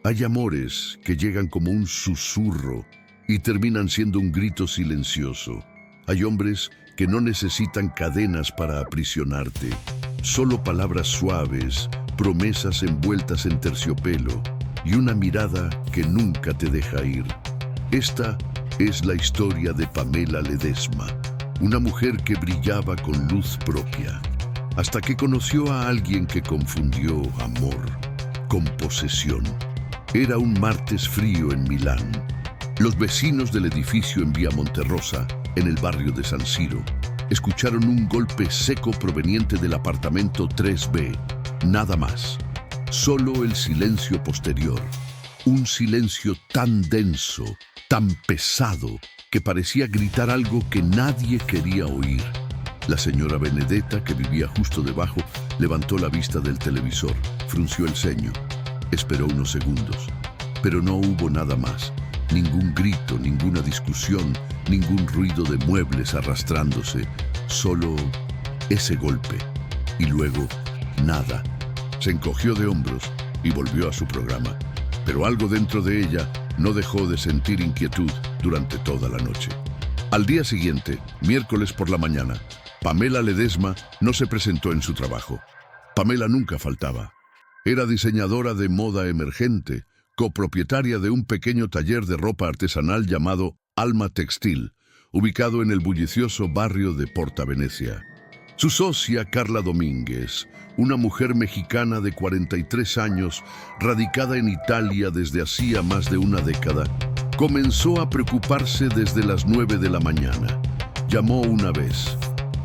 Hay amores que llegan como un susurro y terminan siendo un grito silencioso. Hay hombres que no necesitan cadenas para aprisionarte, solo palabras suaves, promesas envueltas en terciopelo y una mirada que nunca te deja ir. Esta es la historia de Pamela Ledesma, una mujer que brillaba con luz propia, hasta que conoció a alguien que confundió amor con posesión. Era un martes frío en Milán. Los vecinos del edificio en Vía Monterrosa, en el barrio de San Siro, escucharon un golpe seco proveniente del apartamento 3B. Nada más. Solo el silencio posterior. Un silencio tan denso, tan pesado, que parecía gritar algo que nadie quería oír. La señora Benedetta, que vivía justo debajo, levantó la vista del televisor, frunció el ceño. Esperó unos segundos, pero no hubo nada más. Ningún grito, ninguna discusión, ningún ruido de muebles arrastrándose. Solo ese golpe. Y luego, nada. Se encogió de hombros y volvió a su programa. Pero algo dentro de ella no dejó de sentir inquietud durante toda la noche. Al día siguiente, miércoles por la mañana, Pamela Ledesma no se presentó en su trabajo. Pamela nunca faltaba. Era diseñadora de moda emergente, copropietaria de un pequeño taller de ropa artesanal llamado Alma Textil, ubicado en el bullicioso barrio de Porta Venecia. Su socia, Carla Domínguez, una mujer mexicana de 43 años, radicada en Italia desde hacía más de una década, comenzó a preocuparse desde las 9 de la mañana. Llamó una vez.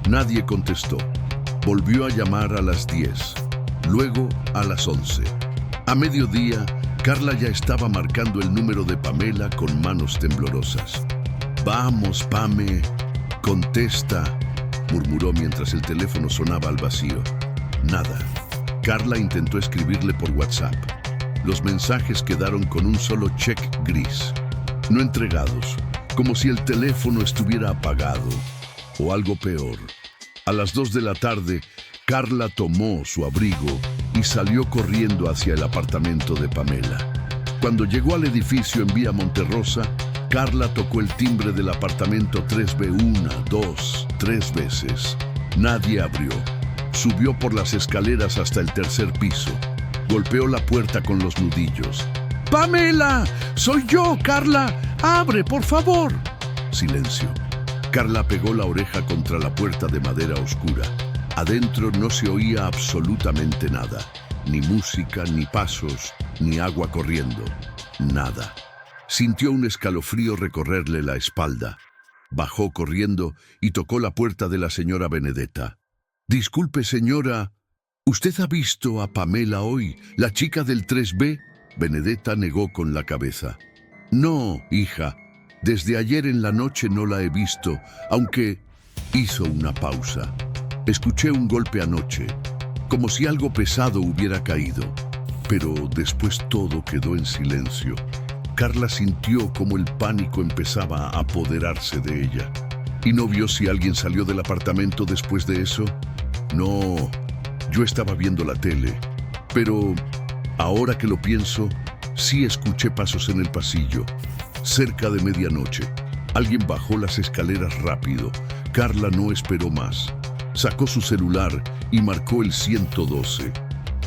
Nadie contestó. Volvió a llamar a las 10. Luego a las 11. A mediodía, Carla ya estaba marcando el número de Pamela con manos temblorosas. «Vamos, Pame, contesta», murmuró mientras el teléfono sonaba al vacío. Nada. Carla intentó escribirle por WhatsApp. Los mensajes quedaron con un solo check gris. No entregados, como si el teléfono estuviera apagado. O algo peor. A las 2 de la tarde, Carla tomó su abrigo y salió corriendo hacia el apartamento de Pamela. Cuando llegó al edificio en Vía Monterrosa, Carla tocó el timbre del apartamento 3B 1, 2, 3 veces. Nadie abrió. Subió por las escaleras hasta el tercer piso. Golpeó la puerta con los nudillos. «¡Pamela! ¡Soy yo, Carla! ¡Abre, por favor!» Silencio. Carla pegó la oreja contra la puerta de madera oscura. Adentro no se oía absolutamente nada. Ni música, ni pasos, ni agua corriendo. Nada. Sintió un escalofrío recorrerle la espalda. Bajó corriendo y tocó la puerta de la señora Benedetta. «Disculpe, señora, ¿usted ha visto a Pamela hoy, la chica del 3B?» Benedetta negó con la cabeza. «No, hija, desde ayer en la noche no la he visto, aunque…» Hizo una pausa. «Escuché un golpe anoche, como si algo pesado hubiera caído, pero después todo quedó en silencio». Carla sintió como el pánico empezaba a apoderarse de ella. ¿Y no vio si alguien salió del apartamento después de eso? «No, yo estaba viendo la tele, pero ahora que lo pienso, sí escuché pasos en el pasillo. Cerca de medianoche, alguien bajó las escaleras rápido. Carla no esperó más. Sacó su celular y marcó el 112.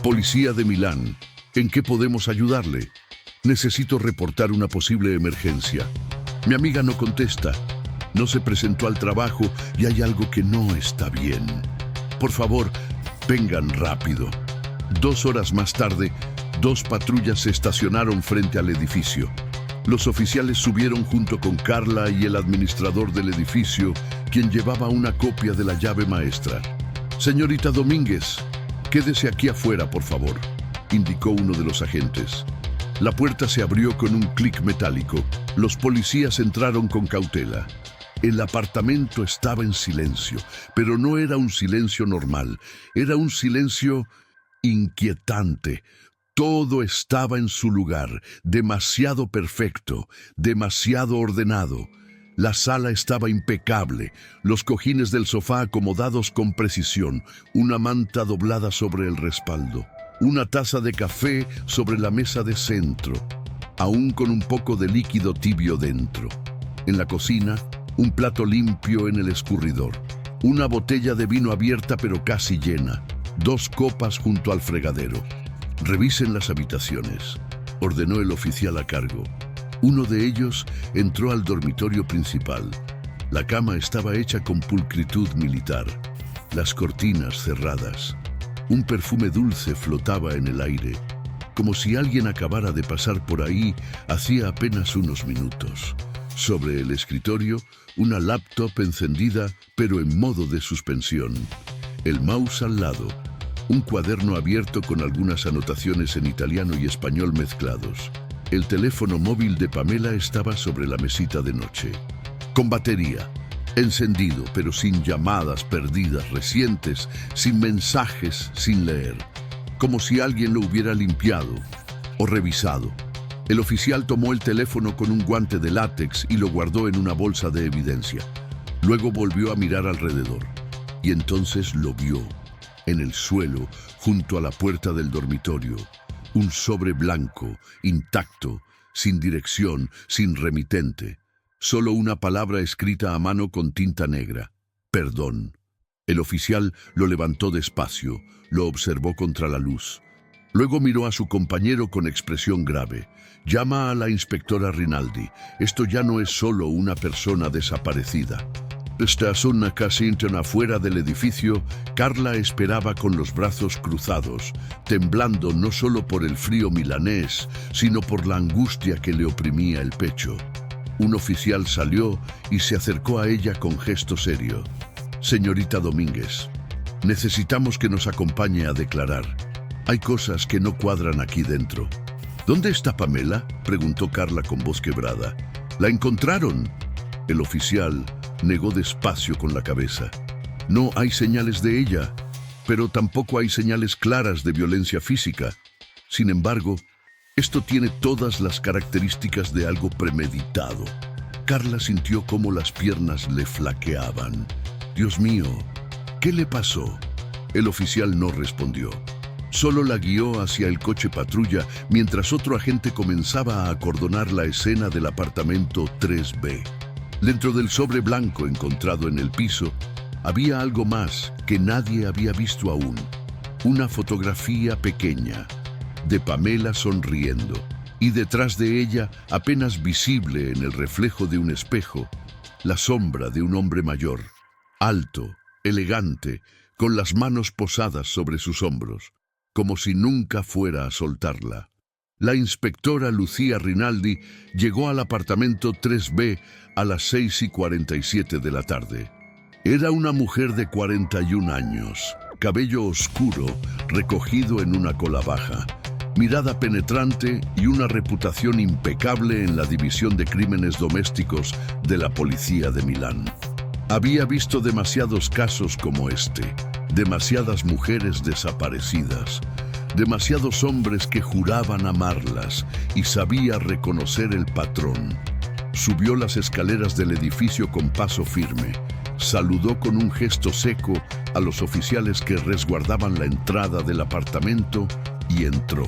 «Policía de Milán, ¿en qué podemos ayudarle? Necesito reportar una posible emergencia. Mi amiga no contesta. No se presentó al trabajo y hay algo que no está bien. Por favor, vengan rápido». 2 horas más tarde, 2 patrullas se estacionaron frente al edificio. Los oficiales subieron junto con Carla y el administrador del edificio, quien llevaba una copia de la llave maestra. «Señorita Domínguez, quédese aquí afuera, por favor», indicó uno de los agentes. La puerta se abrió con un clic metálico. Los policías entraron con cautela. El apartamento estaba en silencio, pero no era un silencio normal. Era un silencio inquietante. Todo estaba en su lugar, demasiado perfecto, demasiado ordenado. La sala estaba impecable, los cojines del sofá acomodados con precisión, una manta doblada sobre el respaldo. Una taza de café sobre la mesa de centro, aún con un poco de líquido tibio dentro. En la cocina, un plato limpio en el escurridor. Una botella de vino abierta pero casi llena. 2 copas junto al fregadero. Revisen las habitaciones, ordenó el oficial a cargo. Uno de ellos entró al dormitorio principal. La cama estaba hecha con pulcritud militar. Las cortinas cerradas. Un perfume dulce flotaba en el aire, como si alguien acabara de pasar por ahí hacía apenas unos minutos. Sobre el escritorio, una laptop encendida, pero en modo de suspensión. El mouse al lado. Un cuaderno abierto con algunas anotaciones en italiano y español mezclados. El teléfono móvil de Pamela estaba sobre la mesita de noche. Con batería. Encendido, pero sin llamadas perdidas recientes, sin mensajes, sin leer. Como si alguien lo hubiera limpiado o revisado. El oficial tomó el teléfono con un guante de látex y lo guardó en una bolsa de evidencia. Luego volvió a mirar alrededor. Y entonces lo vio, en el suelo, junto a la puerta del dormitorio. Un sobre blanco, intacto, sin dirección, sin remitente. Solo una palabra escrita a mano con tinta negra. Perdón. El oficial lo levantó despacio, lo observó contra la luz. Luego miró a su compañero con expresión grave. Llama a la inspectora Rinaldi. Esto ya no es solo una persona desaparecida. Tras una casita afuera del edificio, Carla esperaba con los brazos cruzados, temblando no solo por el frío milanés, sino por la angustia que le oprimía el pecho. Un oficial salió y se acercó a ella con gesto serio. Señorita Domínguez, necesitamos que nos acompañe a declarar. Hay cosas que no cuadran aquí dentro. ¿Dónde está Pamela?, preguntó Carla con voz quebrada. ¿La encontraron? El oficial negó despacio con la cabeza. No hay señales de ella, pero tampoco hay señales claras de violencia física. Sin embargo, esto tiene todas las características de algo premeditado. Carla sintió cómo las piernas le flaqueaban. Dios mío, ¿qué le pasó? El oficial no respondió. Solo la guió hacia el coche patrulla mientras otro agente comenzaba a acordonar la escena del apartamento 3B. Dentro del sobre blanco encontrado en el piso, había algo más que nadie había visto aún. Una fotografía pequeña de Pamela sonriendo, y detrás de ella, apenas visible en el reflejo de un espejo, la sombra de un hombre mayor, alto, elegante, con las manos posadas sobre sus hombros, como si nunca fuera a soltarla. La inspectora Lucía Rinaldi llegó al apartamento 3B a las 6:47 de la tarde. Era una mujer de 41 años, cabello oscuro, recogido en una cola baja, mirada penetrante y una reputación impecable en la división de crímenes domésticos de la policía de Milán. Había visto demasiados casos como este, demasiadas mujeres desaparecidas, demasiados hombres que juraban amarlas y sabía reconocer el patrón. Subió las escaleras del edificio con paso firme, saludó con un gesto seco a los oficiales que resguardaban la entrada del apartamento y entró.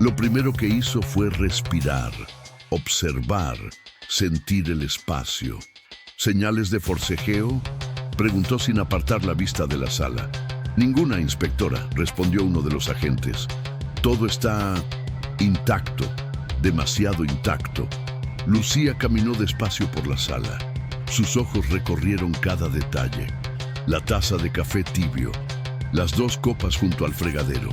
Lo primero que hizo fue respirar, observar, sentir el espacio. ¿Señales de forcejeo?, preguntó sin apartar la vista de la sala. Ninguna, inspectora, respondió uno de los agentes. Todo está intacto, demasiado intacto. Lucía caminó despacio por la sala. Sus ojos recorrieron cada detalle. La taza de café tibio, las 2 copas junto al fregadero,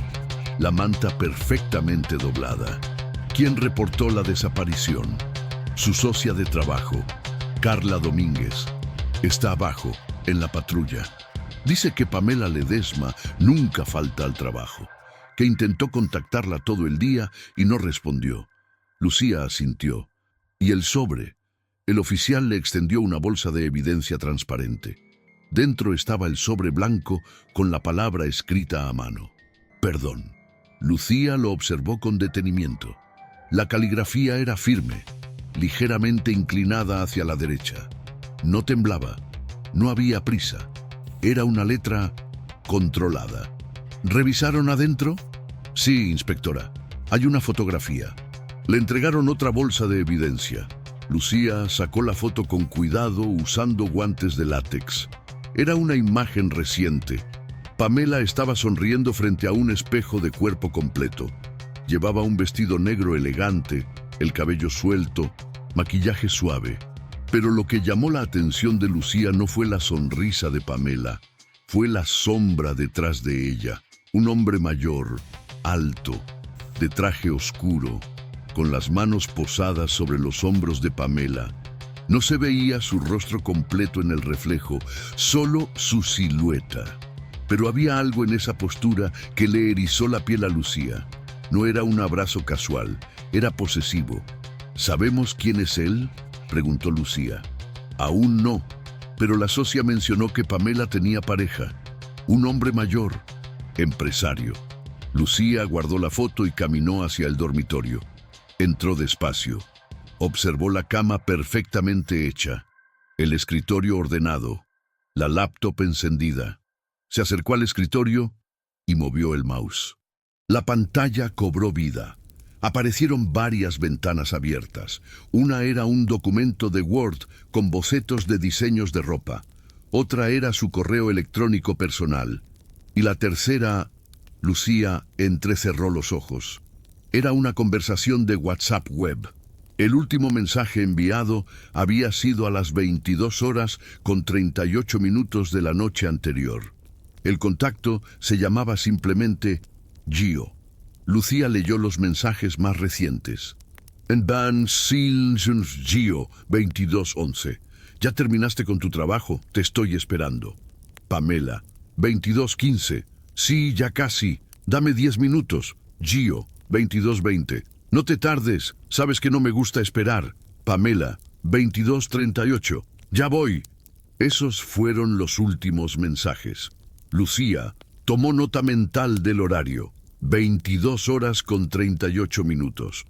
la manta perfectamente doblada. ¿Quién reportó la desaparición? Su socia de trabajo, Carla Domínguez. Está abajo, en la patrulla. Dice que Pamela Ledesma nunca falta al trabajo, que intentó contactarla todo el día y no respondió. Lucía asintió. ¿Y el sobre? El oficial le extendió una bolsa de evidencia transparente. Dentro estaba el sobre blanco con la palabra escrita a mano. Perdón. Lucía lo observó con detenimiento. La caligrafía era firme, ligeramente inclinada hacia la derecha. No temblaba, no había prisa. Era una letra controlada. ¿Revisaron adentro? Sí, inspectora. Hay una fotografía. Le entregaron otra bolsa de evidencia. Lucía sacó la foto con cuidado usando guantes de látex. Era una imagen reciente. Pamela estaba sonriendo frente a un espejo de cuerpo completo. Llevaba un vestido negro elegante, el cabello suelto, maquillaje suave. Pero lo que llamó la atención de Lucía no fue la sonrisa de Pamela, fue la sombra detrás de ella. Un hombre mayor, alto, de traje oscuro, con las manos posadas sobre los hombros de Pamela. No se veía su rostro completo en el reflejo, solo su silueta. Pero había algo en esa postura que le erizó la piel a Lucía. No era un abrazo casual, era posesivo. ¿Sabemos quién es él?, preguntó Lucía. Aún no, pero la socia mencionó que Pamela tenía pareja, un hombre mayor, empresario. Lucía guardó la foto y caminó hacia el dormitorio. Entró despacio. Observó la cama perfectamente hecha, el escritorio ordenado, la laptop encendida. Se acercó al escritorio y movió el mouse. La pantalla cobró vida. Aparecieron varias ventanas abiertas. Una era un documento de Word con bocetos de diseños de ropa. Otra era su correo electrónico personal. Y la tercera, Lucía entrecerró los ojos. Era una conversación de WhatsApp web. El último mensaje enviado había sido a las 22 horas con 38 minutos de la noche anterior. El contacto se llamaba simplemente Gio. Lucía leyó los mensajes más recientes. En Van Silsons Gio, 22:11. Ya terminaste con tu trabajo, te estoy esperando. Pamela, 22:15. Sí, ya casi. Dame 10 minutos. Gio, 22:20. No te tardes, sabes que no me gusta esperar. Pamela, 22:38. Ya voy. Esos fueron los últimos mensajes. Lucía tomó nota mental del horario. 22 horas con 38 minutos.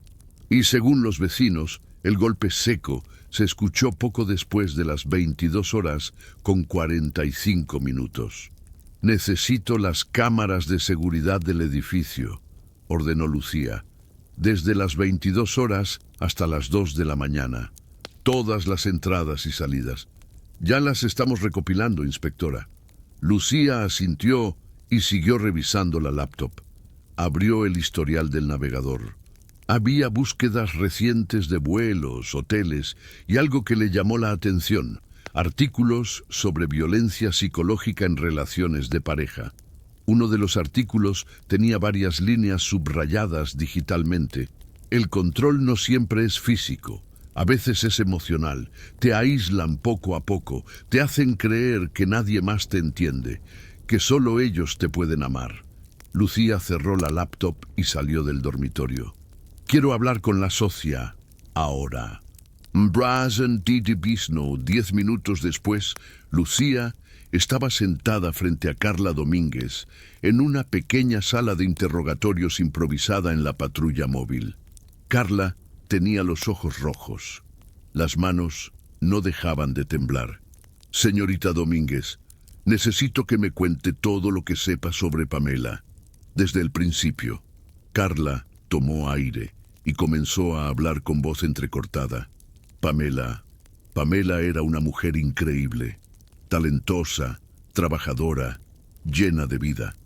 Y según los vecinos, el golpe seco se escuchó poco después de las 22 horas con 45 minutos. Necesito las cámaras de seguridad del edificio, ordenó Lucía. Desde las 22 horas hasta las 2 de la mañana. Todas las entradas y salidas. Ya las estamos recopilando, inspectora. Lucía asintió y siguió revisando la laptop. Abrió el historial del navegador. Había búsquedas recientes de vuelos, hoteles y algo que le llamó la atención. Artículos sobre violencia psicológica en relaciones de pareja. Uno de los artículos tenía varias líneas subrayadas digitalmente. El control no siempre es físico, a veces es emocional. Te aíslan poco a poco, te hacen creer que nadie más te entiende, que solo ellos te pueden amar. Lucía cerró la laptop y salió del dormitorio. Quiero hablar con la socia, ahora. Brazen Bisno. 10 minutos después, Lucía estaba sentada frente a Carla Domínguez en una pequeña sala de interrogatorios improvisada en la patrulla móvil. Carla tenía los ojos rojos. Las manos no dejaban de temblar. Señorita Domínguez, necesito que me cuente todo lo que sepa sobre Pamela. Desde el principio. Carla tomó aire y comenzó a hablar con voz entrecortada. Pamela era una mujer increíble, talentosa, trabajadora, llena de vida.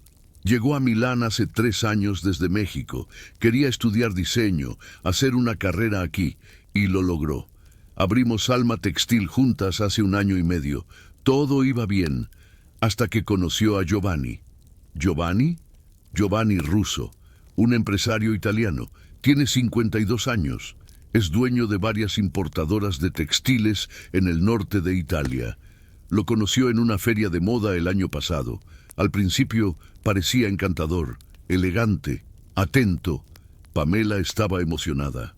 Llegó a Milán hace 3 años desde México. Quería estudiar diseño, hacer una carrera aquí, y lo logró. Abrimos Alma Textil juntas hace 1 año y medio. Todo iba bien, hasta que conoció a Giovanni. ¿Giovanni? Giovanni Russo, un empresario italiano. Tiene 52 años. Es dueño de varias importadoras de textiles en el norte de Italia. Lo conoció en una feria de moda el año pasado. Al principio parecía encantador, elegante, atento. Pamela estaba emocionada.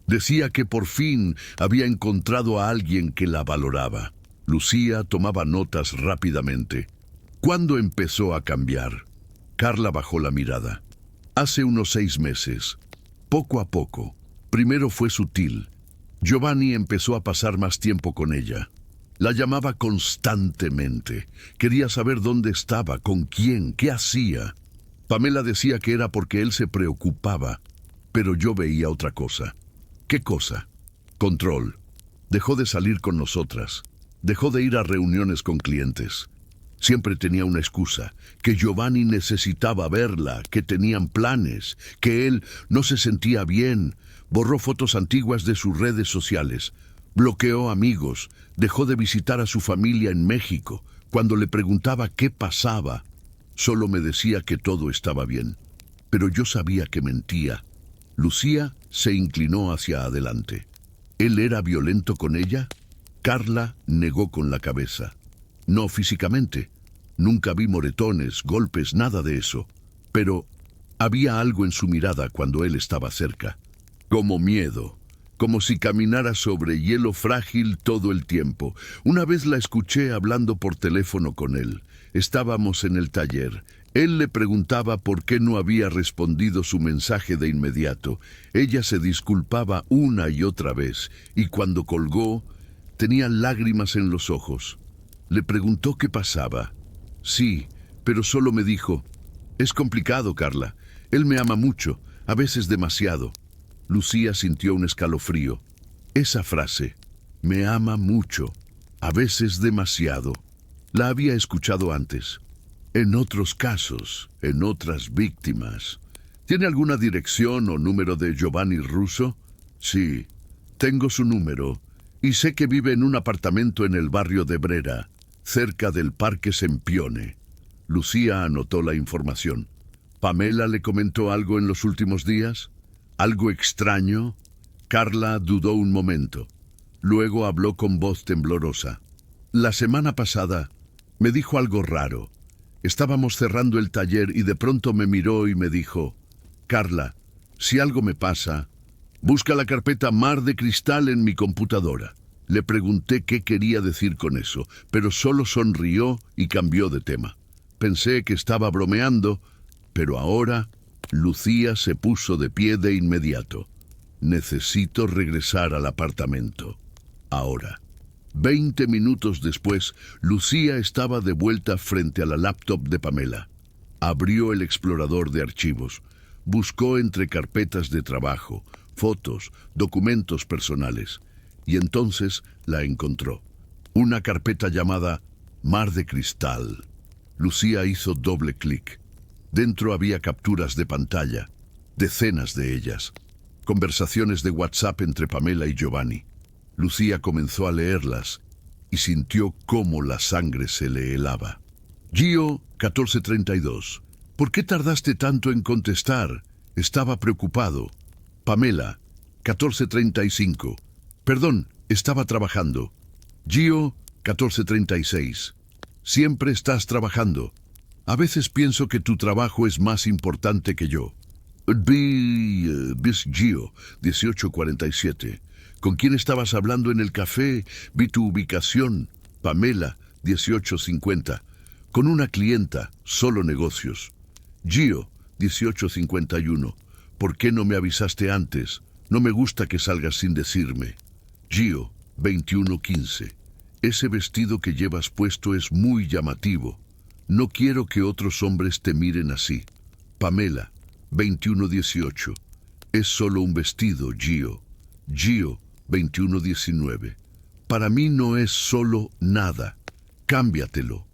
Decía que por fin había encontrado a alguien que la valoraba. Lucía tomaba notas rápidamente. ¿Cuándo empezó a cambiar? Carla bajó la mirada. Hace unos 6 meses. Poco a poco. Primero fue sutil. Giovanni empezó a pasar más tiempo con ella. La llamaba constantemente. Quería saber dónde estaba, con quién, qué hacía. Pamela decía que era porque él se preocupaba, pero yo veía otra cosa. ¿Qué cosa? Control. Dejó de salir con nosotras. Dejó de ir a reuniones con clientes. Siempre tenía una excusa, que Giovanni necesitaba verla, que tenían planes, que él no se sentía bien. Borró fotos antiguas de sus redes sociales. Bloqueó amigos. Dejó de visitar a su familia en México. Cuando le preguntaba qué pasaba, solo me decía que todo estaba bien. Pero yo sabía que mentía. Lucía se inclinó hacia adelante. ¿Él era violento con ella? Carla negó con la cabeza. No físicamente. Nunca vi moretones, golpes, nada de eso. Pero había algo en su mirada cuando él estaba cerca. Como miedo. Como si caminara sobre hielo frágil todo el tiempo. Una vez la escuché hablando por teléfono con él. Estábamos en el taller. Él le preguntaba por qué no había respondido su mensaje de inmediato. Ella se disculpaba una y otra vez, y cuando colgó, tenía lágrimas en los ojos. Le preguntó qué pasaba. Sí, pero solo me dijo, es complicado, Carla. Él me ama mucho, a veces demasiado. Lucía sintió un escalofrío. Esa frase, me ama mucho, a veces demasiado, la había escuchado antes. En otros casos, en otras víctimas. ¿Tiene alguna dirección o número de Giovanni Russo? Sí, tengo su número y sé que vive en un apartamento en el barrio de Brera, cerca del Parque Sempione. Lucía anotó la información. ¿Pamela le comentó algo en los últimos días? ¿Algo extraño? Carla dudó un momento. Luego habló con voz temblorosa. La semana pasada me dijo algo raro. Estábamos cerrando el taller y de pronto me miró y me dijo, Carla, si algo me pasa, busca la carpeta Mar de Cristal en mi computadora. Le pregunté qué quería decir con eso, pero solo sonrió y cambió de tema. Pensé que estaba bromeando, pero ahora Lucía se puso de pie de inmediato. Necesito regresar al apartamento. Ahora. 20 minutos después, Lucía estaba de vuelta frente a la laptop de Pamela. Abrió el explorador de archivos. Buscó entre carpetas de trabajo, fotos, documentos personales. Y entonces la encontró. Una carpeta llamada Mar de Cristal. Lucía hizo doble clic. Dentro había capturas de pantalla, decenas de ellas. Conversaciones de WhatsApp entre Pamela y Giovanni. Lucía comenzó a leerlas y sintió cómo la sangre se le helaba. Gio, 1432. ¿Por qué tardaste tanto en contestar? Estaba preocupado. Pamela, 1435. Perdón, estaba trabajando. Gio, 1436. Siempre estás trabajando. A veces pienso que tu trabajo es más importante que yo. Bis Gio, 1847. ¿Con quién estabas hablando en el café? Vi tu ubicación. Pamela, 1850. Con una clienta, solo negocios. Gio, 1851. ¿Por qué no me avisaste antes? No me gusta que salgas sin decirme. Gio, 2115. Ese vestido que llevas puesto es muy llamativo. No quiero que otros hombres te miren así. Pamela, 2118. Es solo un vestido, Gio. Gio, 2119. Para mí no es solo nada. Cámbiatelo.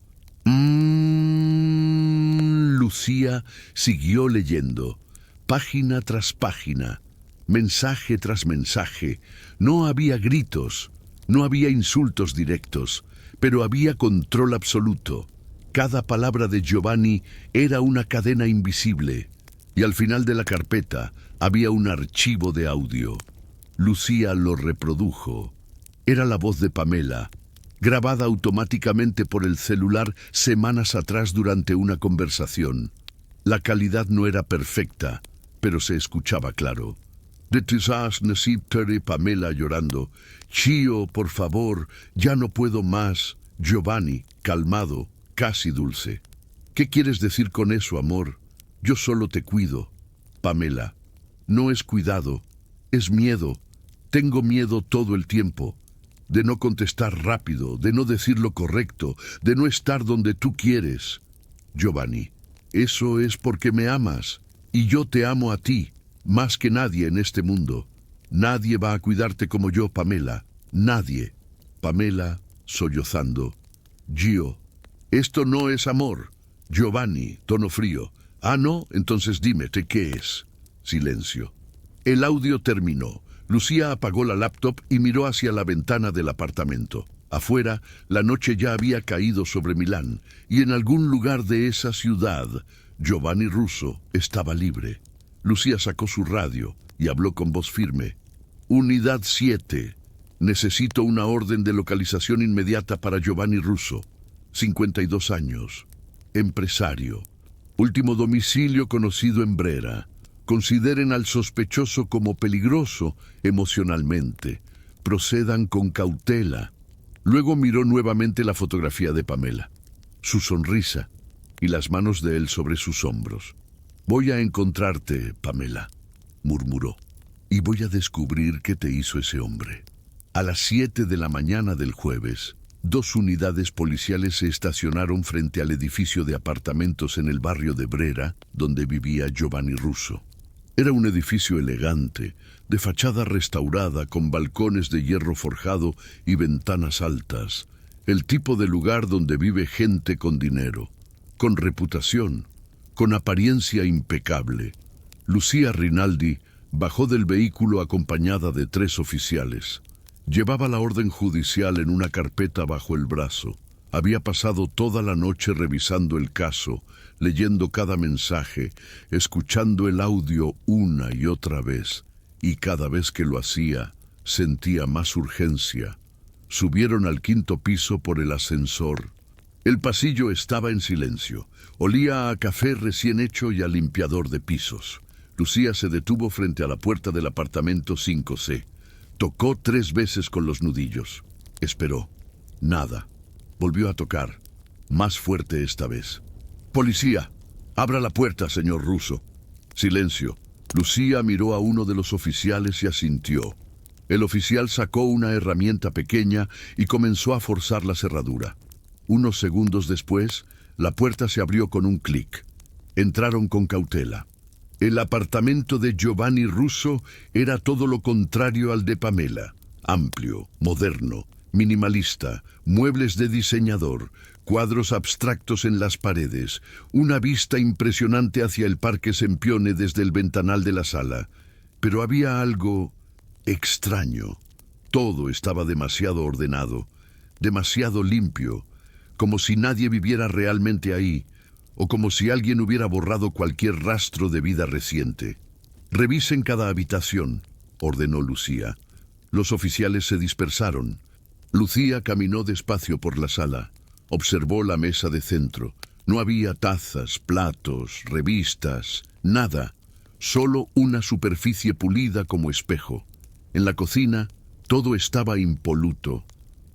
Lucía siguió leyendo, página tras página, mensaje tras mensaje. No había gritos, no había insultos directos, pero había control absoluto. Cada palabra de Giovanni era una cadena invisible, y al final de la carpeta había un archivo de audio. Lucía lo reprodujo. Era la voz de Pamela, grabada automáticamente por el celular semanas atrás durante una conversación. La calidad no era perfecta, pero se escuchaba claro. De quizás necesitaré Pamela llorando. Gio, por favor, ya no puedo más. Giovanni, calmado, casi dulce. ¿Qué quieres decir con eso, amor? Yo solo te cuido. Pamela, no es cuidado, es miedo. Tengo miedo todo el tiempo. De no contestar rápido, de no decir lo correcto, de no estar donde tú quieres. Giovanni, Eso es porque me amas, y yo te amo a ti, más que nadie en este mundo. Nadie va a cuidarte como yo, Pamela. Nadie. Pamela, sollozando. Gio, esto no es amor. Giovanni, tono frío. Ah, no, entonces dime, ¿qué es? Silencio. El audio terminó. Lucía apagó la laptop y miró hacia la ventana del apartamento. Afuera, la noche ya había caído sobre Milán, y en algún lugar de esa ciudad, Giovanni Russo estaba libre. Lucía sacó su radio y habló con voz firme. Unidad 7. Necesito una orden de localización inmediata para Giovanni Russo. 52 años. Empresario. Último domicilio conocido en Brera. Consideren al sospechoso como peligroso emocionalmente. Procedan con cautela. Luego miró nuevamente la fotografía de Pamela, su sonrisa y las manos de él sobre sus hombros. Voy a encontrarte, Pamela, murmuró, y voy a descubrir qué te hizo ese hombre. A las 7 de la mañana del jueves, 2 unidades policiales se estacionaron frente al edificio de apartamentos en el barrio de Brera, donde vivía Giovanni Russo. Era un edificio elegante, de fachada restaurada con balcones de hierro forjado y ventanas altas. El tipo de lugar donde vive gente con dinero, con reputación, con apariencia impecable. Lucía Rinaldi bajó del vehículo acompañada de 3 oficiales. Llevaba la orden judicial en una carpeta bajo el brazo. Había pasado toda la noche revisando el caso, leyendo cada mensaje, escuchando el audio una y otra vez, y cada vez que lo hacía, sentía más urgencia. Subieron al 5º piso por el ascensor. El pasillo estaba en silencio. Olía a café recién hecho y a limpiador de pisos. Lucía se detuvo frente a la puerta del apartamento 5C. Tocó 3 veces con los nudillos. Esperó. Nada. Volvió a tocar. Más fuerte esta vez. «Policía, abra la puerta, señor Russo». Silencio. Lucía miró a uno de los oficiales y asintió. El oficial sacó una herramienta pequeña y comenzó a forzar la cerradura. Unos segundos después, la puerta se abrió con un clic. Entraron con cautela. El apartamento de Giovanni Russo era todo lo contrario al de Pamela. Amplio, moderno, minimalista, muebles de diseñador, cuadros abstractos en las paredes, una vista impresionante hacia el Parque Sempione desde el ventanal de la sala. Pero había algo extraño. Todo estaba demasiado ordenado, demasiado limpio, como si nadie viviera realmente ahí, o como si alguien hubiera borrado cualquier rastro de vida reciente. «Revisen cada habitación», ordenó Lucía. Los oficiales se dispersaron. Lucía caminó despacio por la sala. Observó la mesa de centro. No había tazas, platos, revistas, nada. Solo una superficie pulida como espejo. En la cocina, todo estaba impoluto.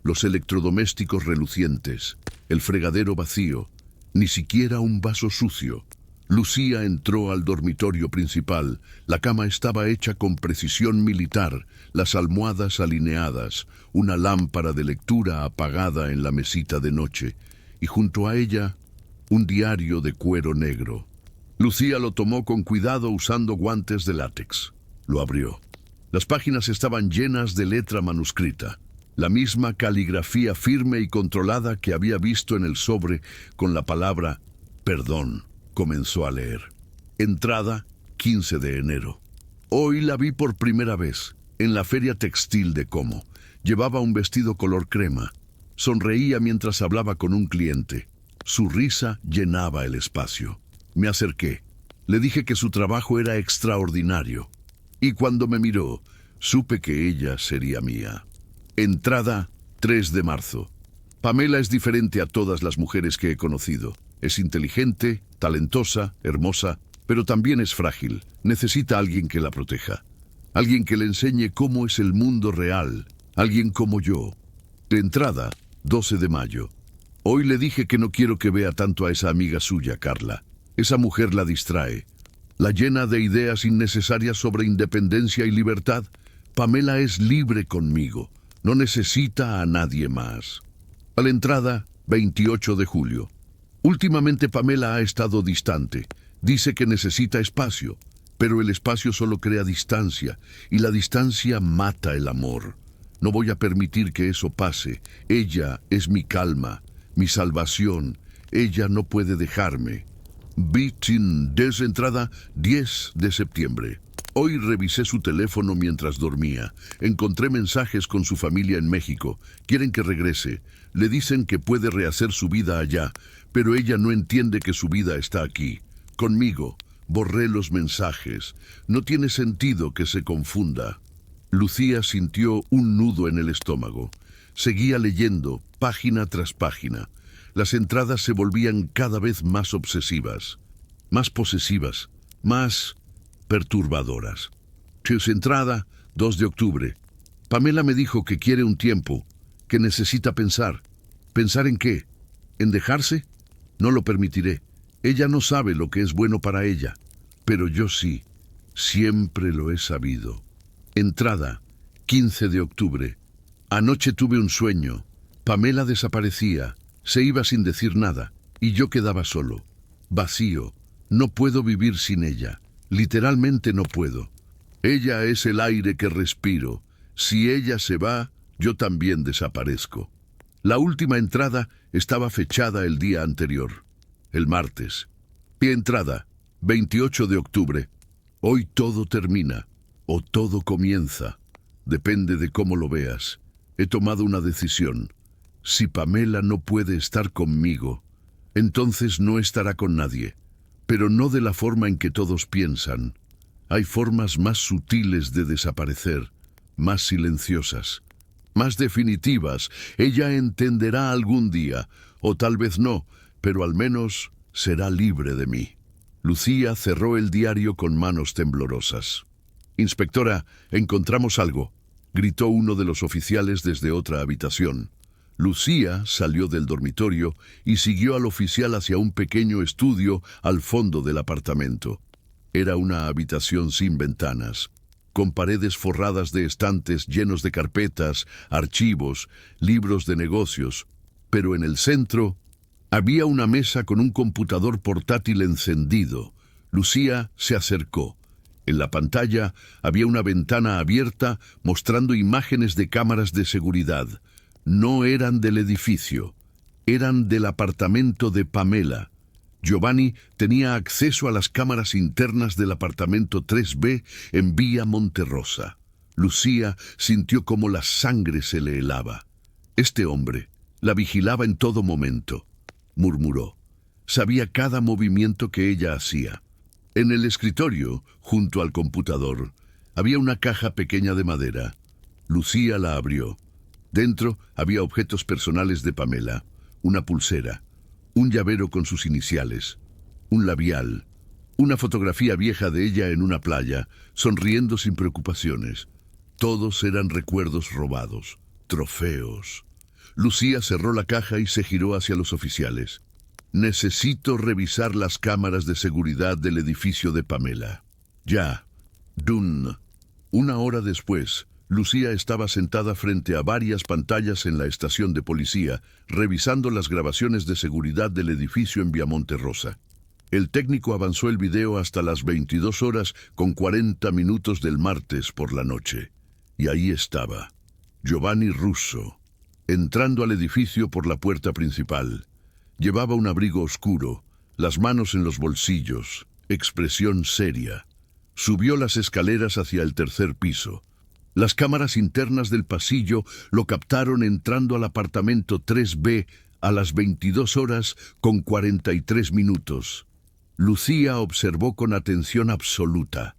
Los electrodomésticos relucientes, el fregadero vacío, ni siquiera un vaso sucio. Lucía entró al dormitorio principal. La cama estaba hecha con precisión militar, las almohadas alineadas, una lámpara de lectura apagada en la mesita de noche, y junto a ella, un diario de cuero negro. Lucía lo tomó con cuidado usando guantes de látex. Lo abrió. Las páginas estaban llenas de letra manuscrita, la misma caligrafía firme y controlada que había visto en el sobre con la palabra «perdón». Comenzó a leer. Entrada, 15 de enero. Hoy la vi por primera vez, en la feria textil de Como. Llevaba un vestido color crema. Sonreía mientras hablaba con un cliente. Su risa llenaba el espacio. Me acerqué. Le dije que su trabajo era extraordinario. Y cuando me miró, supe que ella sería mía. Entrada, 3 de marzo. Pamela es diferente a todas las mujeres que he conocido. Es inteligente, talentosa, hermosa, pero también es frágil. Necesita a alguien que la proteja. Alguien que le enseñe cómo es el mundo real. Alguien como yo. De entrada, 12 de mayo. Hoy le dije que no quiero que vea tanto a esa amiga suya, Carla. Esa mujer la distrae. La llena de ideas innecesarias sobre independencia y libertad. Pamela es libre conmigo. No necesita a nadie más. A la entrada, 28 de julio. Últimamente Pamela ha estado distante. Dice que necesita espacio, pero el espacio solo crea distancia, y la distancia mata el amor. No voy a permitir que eso pase. Ella es mi calma, mi salvación. Ella no puede dejarme. Bitin, desde entrada 10 de septiembre. Hoy revisé su teléfono mientras dormía. Encontré mensajes con su familia en México. Quieren que regrese. Le dicen que puede rehacer su vida allá, pero ella no entiende que su vida está aquí, conmigo. Borré los mensajes. No tiene sentido que se confunda. Lucía sintió un nudo en el estómago. Seguía leyendo, página tras página. Las entradas se volvían cada vez más obsesivas, más posesivas, más perturbadoras. Entrada, 2 de octubre. Pamela me dijo que quiere un tiempo, que necesita pensar. ¿Pensar en qué? ¿En dejarse? No lo permitiré. Ella no sabe lo que es bueno para ella, pero yo sí. Siempre lo he sabido. Entrada, 15 de octubre. Anoche tuve un sueño. Pamela desaparecía, se iba sin decir nada, y yo quedaba solo, vacío. No puedo vivir sin ella. Literalmente no puedo. Ella es el aire que respiro. Si ella se va, yo también desaparezco. La última entrada estaba fechada el día anterior, el martes. Y entrada, 28 de octubre. Hoy todo termina, o todo comienza. Depende de cómo lo veas. He tomado una decisión. Si Pamela no puede estar conmigo, entonces no estará con nadie. Pero no de la forma en que todos piensan. Hay formas más sutiles de desaparecer, más silenciosas, más definitivas. Ella entenderá algún día, o tal vez no, pero al menos será libre de mí. Lucía cerró el diario con manos temblorosas. «Inspectora, encontramos algo», gritó uno de los oficiales desde otra habitación. Lucía salió del dormitorio y siguió al oficial hacia un pequeño estudio al fondo del apartamento. Era una habitación sin ventanas, con paredes forradas de estantes llenos de carpetas, archivos, libros de negocios, pero en el centro había una mesa con un computador portátil encendido. Lucía se acercó. En la pantalla había una ventana abierta mostrando imágenes de cámaras de seguridad. No eran del edificio, eran del apartamento de Pamela. Giovanni tenía acceso a las cámaras internas del apartamento 3B en Vía Monterrosa. Lucía sintió como la sangre se le helaba. Este hombre la vigilaba en todo momento, murmuró. Sabía cada movimiento que ella hacía. En el escritorio, junto al computador, había una caja pequeña de madera. Lucía la abrió. Dentro había objetos personales de Pamela, una pulsera, un llavero con sus iniciales, un labial, una fotografía vieja de ella en una playa, sonriendo sin preocupaciones. Todos eran recuerdos robados, trofeos. Lucía cerró la caja y se giró hacia los oficiales. «Necesito revisar las cámaras de seguridad del edificio de Pamela. Ya. Dun». 1 hora después, Lucía estaba sentada frente a varias pantallas en la estación de policía, revisando las grabaciones de seguridad del edificio en Vía Monterrosa. El técnico avanzó el video hasta las 22 horas con 40 minutos del martes por la noche. Y ahí estaba, Giovanni Russo, entrando al edificio por la puerta principal. Llevaba un abrigo oscuro, las manos en los bolsillos, expresión seria. Subió las escaleras hacia el 3er piso. Las cámaras internas del pasillo lo captaron entrando al apartamento 3B a las 22 horas con 43 minutos. Lucía observó con atención absoluta.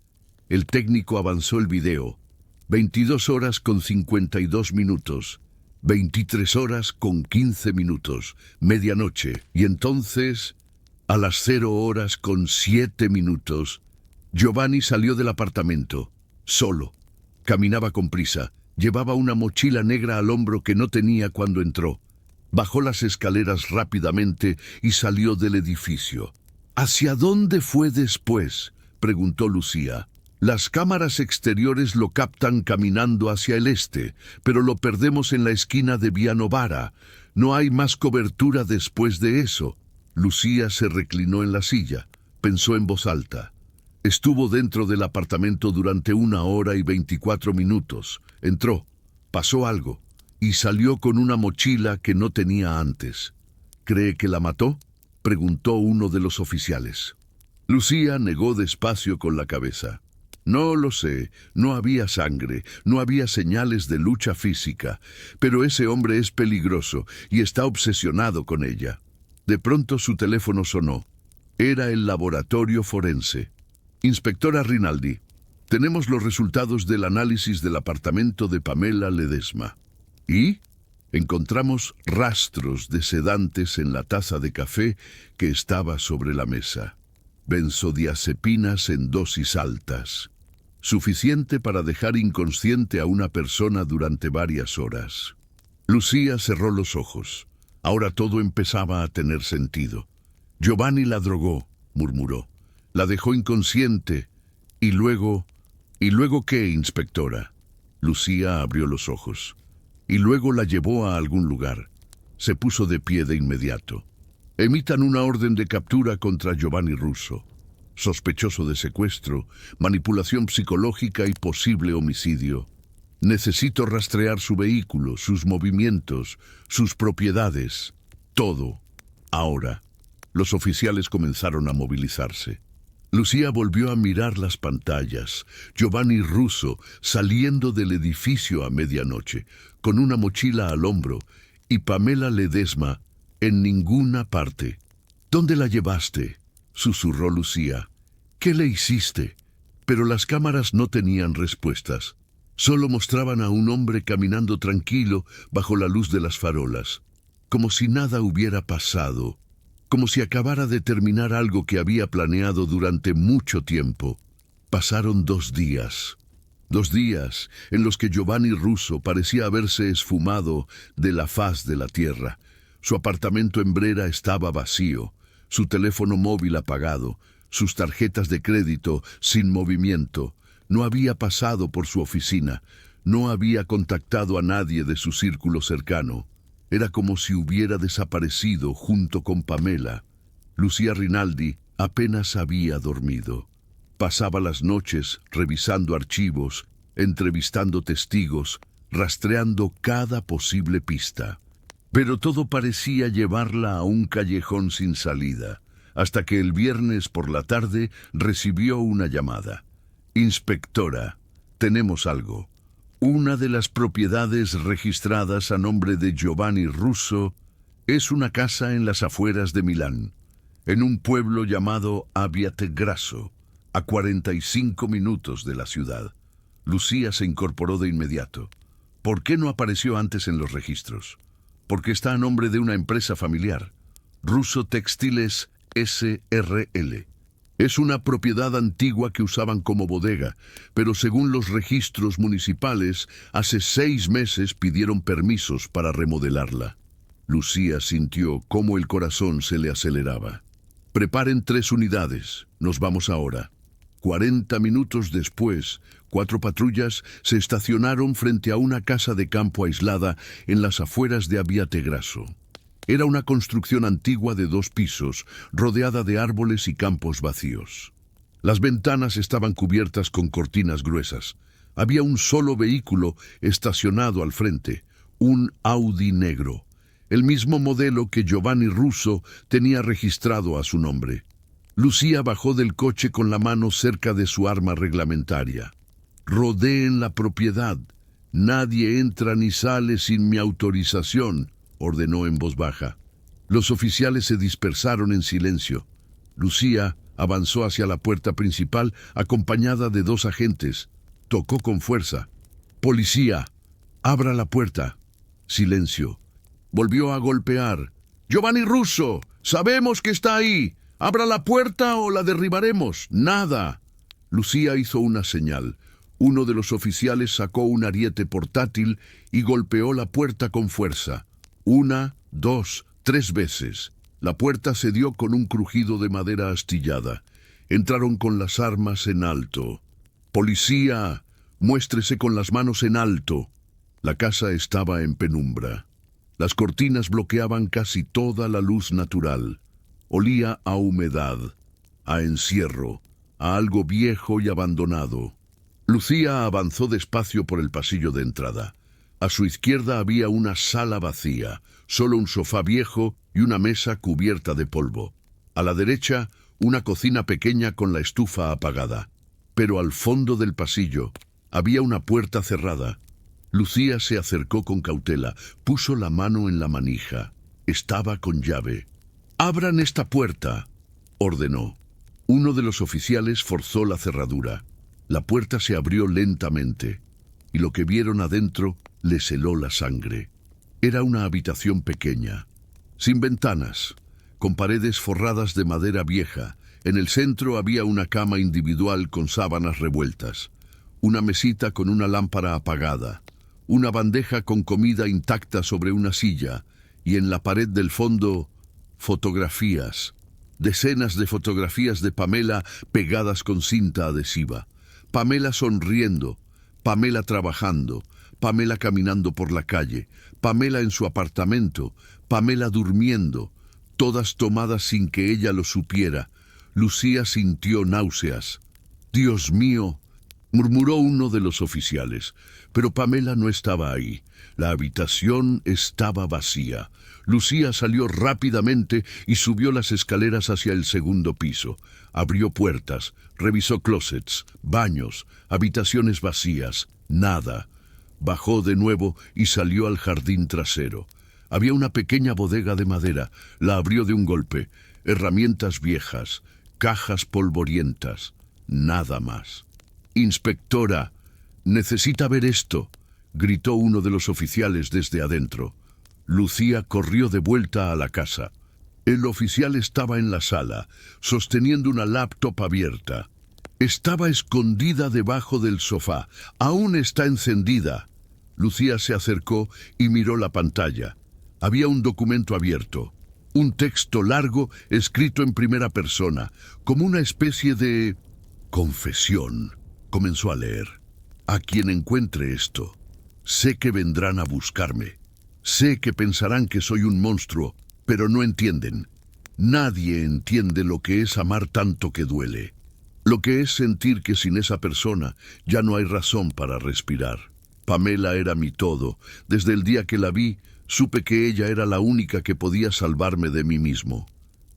El técnico avanzó el video. 22 horas con 52 minutos. 23 horas con 15 minutos, medianoche, y entonces, a las 0 horas con 7 minutos, Giovanni salió del apartamento, solo. Caminaba con prisa, llevaba una mochila negra al hombro que no tenía cuando entró. Bajó las escaleras rápidamente y salió del edificio. ¿Hacia dónde fue después?, preguntó Lucía. Las cámaras exteriores lo captan caminando hacia el este, pero lo perdemos en la esquina de Vía Novara. No hay más cobertura después de eso. Lucía se reclinó en la silla, pensó en voz alta. Estuvo dentro del apartamento durante 1 hora y 24 minutos. Entró, pasó algo, y salió con una mochila que no tenía antes. ¿Cree que la mató?, preguntó uno de los oficiales. Lucía negó despacio con la cabeza. No lo sé, no había sangre, no había señales de lucha física, pero ese hombre es peligroso y está obsesionado con ella. De pronto su teléfono sonó. Era el laboratorio forense. Inspectora Rinaldi, tenemos los resultados del análisis del apartamento de Pamela Ledesma. ¿Y? Encontramos rastros de sedantes en la taza de café que estaba sobre la mesa. Benzodiazepinas en dosis altas. Suficiente para dejar inconsciente a una persona durante varias horas. Lucía cerró los ojos. Ahora todo empezaba a tener sentido. Giovanni la drogó, murmuró. La dejó inconsciente. ¿Y luego qué, inspectora? Lucía abrió los ojos. Y luego la llevó a algún lugar. Se puso de pie de inmediato. Emitan una orden de captura contra Giovanni Russo, sospechoso de secuestro, manipulación psicológica y posible homicidio. Necesito rastrear su vehículo, sus movimientos, sus propiedades, todo. Ahora. Los oficiales comenzaron a movilizarse. Lucía volvió a mirar las pantallas. Giovanni Russo saliendo del edificio a medianoche, con una mochila al hombro, y Pamela Ledesma en ninguna parte. ¿Dónde la llevaste?, susurró Lucía. ¿Qué le hiciste? Pero las cámaras no tenían respuestas. Solo mostraban a un hombre caminando tranquilo bajo la luz de las farolas, como si nada hubiera pasado, como si acabara de terminar algo que había planeado durante mucho tiempo. Pasaron 2 días. 2 días en los que Giovanni Russo parecía haberse esfumado de la faz de la tierra. Su apartamento en Brera estaba vacío, su teléfono móvil apagado, sus tarjetas de crédito sin movimiento. No había pasado por su oficina, no había contactado a nadie de su círculo cercano. Era como si hubiera desaparecido junto con Pamela. Lucía Rinaldi apenas había dormido. Pasaba las noches revisando archivos, entrevistando testigos, rastreando cada posible pista. Pero todo parecía llevarla a un callejón sin salida, hasta que el viernes por la tarde recibió una llamada. Inspectora, tenemos algo. Una de las propiedades registradas a nombre de Giovanni Russo es una casa en las afueras de Milán, en un pueblo llamado Abbiategrasso, a 45 minutos de la ciudad. Lucía se incorporó de inmediato. ¿Por qué no apareció antes en los registros? Porque está a nombre de una empresa familiar, Russo Textiles S.R.L. Es una propiedad antigua que usaban como bodega, pero según los registros municipales, hace 6 meses pidieron permisos para remodelarla. Lucía sintió cómo el corazón se le aceleraba. Preparen 3 unidades, nos vamos ahora. 40 minutos después, 4 patrullas se estacionaron frente a una casa de campo aislada en las afueras de Abbiategrasso. Era una construcción antigua de 2 pisos, rodeada de árboles y campos vacíos. Las ventanas estaban cubiertas con cortinas gruesas. Había un solo vehículo estacionado al frente, un Audi negro, el mismo modelo que Giovanni Russo tenía registrado a su nombre. Lucía bajó del coche con la mano cerca de su arma reglamentaria. «Rodeen la propiedad. Nadie entra ni sale sin mi autorización», ordenó en voz baja. Los oficiales se dispersaron en silencio. Lucía avanzó hacia la puerta principal acompañada de 2 agentes. Tocó con fuerza. «Policía, abra la puerta». Silencio. Volvió a golpear. «Giovanni Russo, sabemos que está ahí. Abra la puerta o la derribaremos». Nada. Lucía hizo una señal. Uno de los oficiales sacó un ariete portátil y golpeó la puerta con fuerza. 1, 2, 3 veces. La puerta cedió con un crujido de madera astillada. Entraron con las armas en alto. «Policía, muéstrese con las manos en alto». La casa estaba en penumbra. Las cortinas bloqueaban casi toda la luz natural. Olía a humedad, a encierro, a algo viejo y abandonado. Lucía avanzó despacio por el pasillo de entrada. A su izquierda había una sala vacía, solo un sofá viejo y una mesa cubierta de polvo. A la derecha, una cocina pequeña con la estufa apagada. Pero al fondo del pasillo había una puerta cerrada. Lucía se acercó con cautela, puso la mano en la manija. Estaba con llave. «Abran esta puerta», ordenó. Uno de los oficiales forzó la cerradura. La puerta se abrió lentamente, y lo que vieron adentro les heló la sangre. Era una habitación pequeña, sin ventanas, con paredes forradas de madera vieja. En el centro había una cama individual con sábanas revueltas, una mesita con una lámpara apagada, una bandeja con comida intacta sobre una silla, y en la pared del fondo, fotografías. Decenas de fotografías de Pamela pegadas con cinta adhesiva. Pamela sonriendo, Pamela trabajando, Pamela caminando por la calle, Pamela en su apartamento, Pamela durmiendo, todas tomadas sin que ella lo supiera. Lucía sintió náuseas. «Dios mío», murmuró uno de los oficiales, pero Pamela no estaba ahí. La habitación estaba vacía. Lucía salió rápidamente y subió las escaleras hacia el segundo piso. Abrió puertas, revisó closets, baños, habitaciones vacías, nada. Bajó de nuevo y salió al jardín trasero. Había una pequeña bodega de madera. La abrió de un golpe. Herramientas viejas, cajas polvorientas, nada más. «Inspectora, necesita ver esto», gritó uno de los oficiales desde adentro. Lucía corrió de vuelta a la casa. El oficial estaba en la sala, sosteniendo una laptop abierta. Estaba escondida debajo del sofá. Aún está encendida. Lucía se acercó y miró la pantalla. Había un documento abierto. Un texto largo escrito en primera persona, como una especie de confesión. Comenzó a leer. «A quien encuentre esto, sé que vendrán a buscarme. Sé que pensarán que soy un monstruo, pero no entienden. Nadie entiende lo que es amar tanto que duele. Lo que es sentir que sin esa persona ya no hay razón para respirar. Pamela era mi todo. Desde el día que la vi, supe que ella era la única que podía salvarme de mí mismo.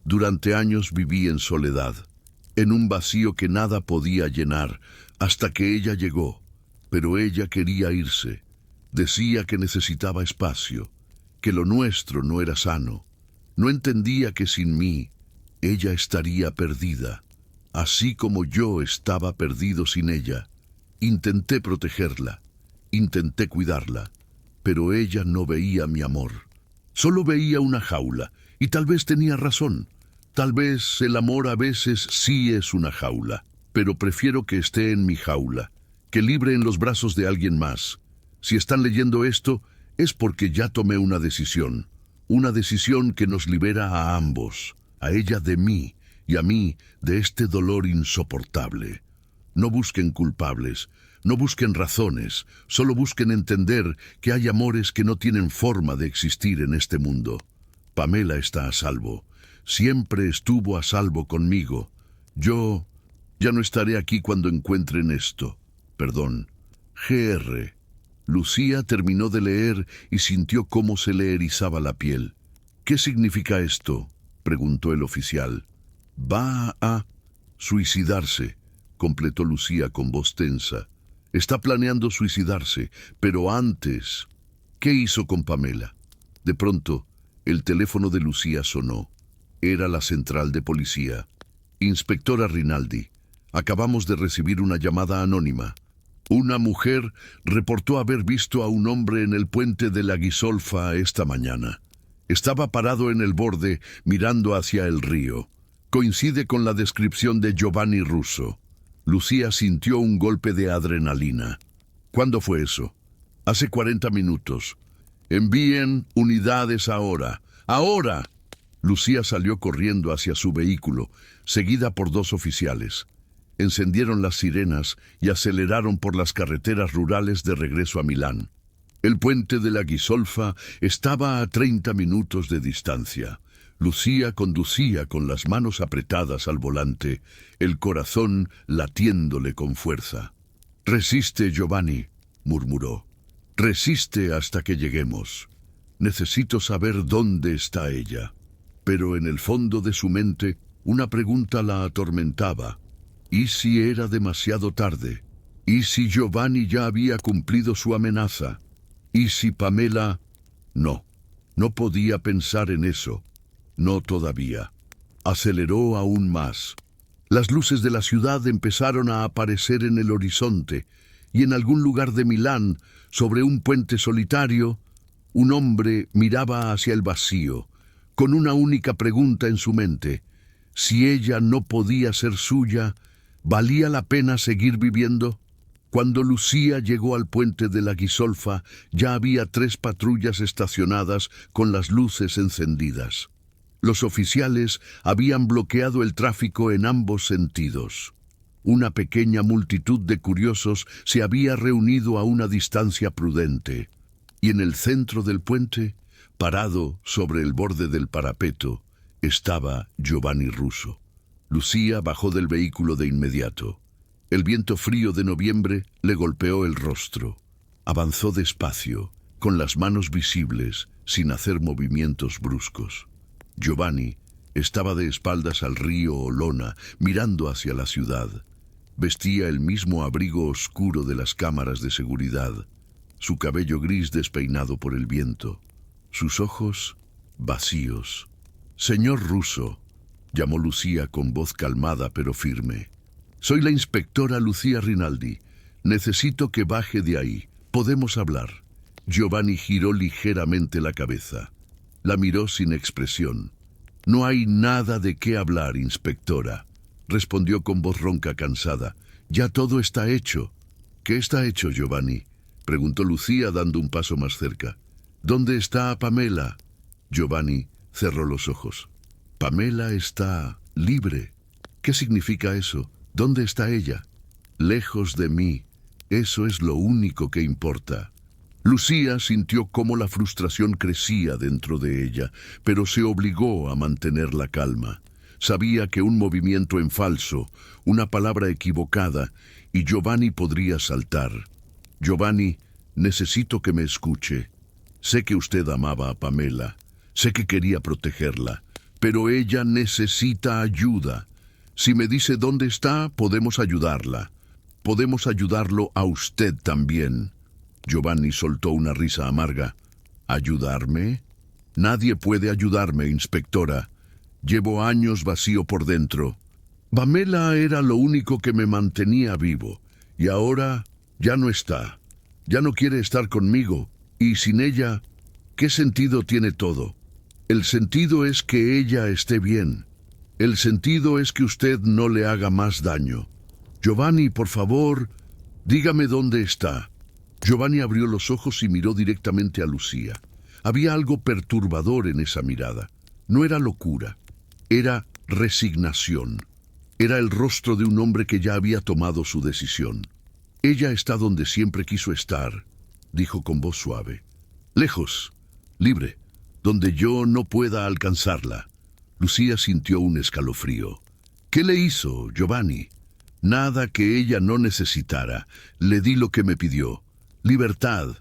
Durante años viví en soledad, en un vacío que nada podía llenar, hasta que ella llegó. Pero ella quería irse. Decía que necesitaba espacio, que lo nuestro no era sano. No entendía que sin mí, ella estaría perdida, así como yo estaba perdido sin ella. Intenté protegerla, intenté cuidarla, pero ella no veía mi amor. Solo veía una jaula, y tal vez tenía razón. Tal vez el amor a veces sí es una jaula, pero prefiero que esté en mi jaula, que libre en los brazos de alguien más. Si están leyendo esto, es porque ya tomé una decisión que nos libera a ambos, a ella de mí y a mí de este dolor insoportable. No busquen culpables, no busquen razones, solo busquen entender que hay amores que no tienen forma de existir en este mundo. Pamela está a salvo, siempre estuvo a salvo conmigo. Yo ya no estaré aquí cuando encuentren esto. Perdón. Gr. Lucía terminó de leer y sintió cómo se le erizaba la piel. «¿Qué significa esto?», preguntó el oficial. «Va a suicidarse», completó Lucía con voz tensa. «Está planeando suicidarse, pero antes...» «¿Qué hizo con Pamela?». De pronto, el teléfono de Lucía sonó. Era la central de policía. «Inspectora Rinaldi, acabamos de recibir una llamada anónima. Una mujer reportó haber visto a un hombre en el puente de la Ghisolfa esta mañana. Estaba parado en el borde, mirando hacia el río. Coincide con la descripción de Giovanni Russo». Lucía sintió un golpe de adrenalina. «¿Cuándo fue eso?». «Hace 40 minutos. Envíen unidades ahora. ¡Ahora!». Lucía salió corriendo hacia su vehículo, seguida por 2 oficiales. Encendieron las sirenas y aceleraron por las carreteras rurales de regreso a Milán. El puente de la Ghisolfa estaba a 30 minutos de distancia. Lucía conducía con las manos apretadas al volante, el corazón latiéndole con fuerza. «Resiste, Giovanni», murmuró. «Resiste hasta que lleguemos. Necesito saber dónde está ella». Pero en el fondo de su mente, una pregunta la atormentaba. ¿Y si era demasiado tarde? ¿Y si Giovanni ya había cumplido su amenaza? ¿Y si Pamela...? No, no podía pensar en eso. No todavía. Aceleró aún más. Las luces de la ciudad empezaron a aparecer en el horizonte, y en algún lugar de Milán, sobre un puente solitario, un hombre miraba hacia el vacío, con una única pregunta en su mente. Si ella no podía ser suya, ¿valía la pena seguir viviendo? Cuando Lucía llegó al puente de la Ghisolfa, ya había 3 patrullas estacionadas con las luces encendidas. Los oficiales habían bloqueado el tráfico en ambos sentidos. Una pequeña multitud de curiosos se había reunido a una distancia prudente, y en el centro del puente, parado sobre el borde del parapeto, estaba Giovanni Russo. Lucía bajó del vehículo de inmediato. El viento frío de noviembre le golpeó el rostro. Avanzó despacio, con las manos visibles, sin hacer movimientos bruscos. Giovanni estaba de espaldas al río Olona, mirando hacia la ciudad. Vestía el mismo abrigo oscuro de las cámaras de seguridad, su cabello gris despeinado por el viento, sus ojos vacíos. «Señor Russo», llamó Lucía con voz calmada pero firme. «Soy la inspectora Lucía Rinaldi. Necesito que baje de ahí. Podemos hablar». Giovanni giró ligeramente la cabeza. La miró sin expresión. «No hay nada de qué hablar, inspectora», respondió con voz ronca cansada. «Ya todo está hecho». «¿Qué está hecho, Giovanni?», preguntó Lucía dando un paso más cerca. «¿Dónde está Pamela?». Giovanni cerró los ojos. «Pamela está libre». «¿Qué significa eso? ¿Dónde está ella?». «Lejos de mí. Eso es lo único que importa». Lucía sintió cómo la frustración crecía dentro de ella, pero se obligó a mantener la calma. Sabía que un movimiento en falso, una palabra equivocada, y Giovanni podría saltar. «Giovanni, necesito que me escuche. Sé que usted amaba a Pamela, sé que quería protegerla, pero ella necesita ayuda. Si me dice dónde está, podemos ayudarla. Podemos ayudarlo a usted también». Giovanni soltó una risa amarga. «¿Ayudarme? Nadie puede ayudarme, inspectora. Llevo años vacío por dentro. Pamela era lo único que me mantenía vivo, y ahora ya no está. Ya no quiere estar conmigo, y sin ella, ¿qué sentido tiene todo? El sentido es que ella esté bien. El sentido es que usted no le haga más daño. Giovanni, por favor, dígame dónde está». Giovanni abrió los ojos y miró directamente a Lucía. Había algo perturbador en esa mirada. No era locura, era resignación. Era el rostro de un hombre que ya había tomado su decisión. «Ella está donde siempre quiso estar», dijo con voz suave. «Lejos, libre, donde yo no pueda alcanzarla». Lucía sintió un escalofrío. «¿Qué le hizo, Giovanni?». «Nada que ella no necesitara. Le di lo que me pidió. Libertad.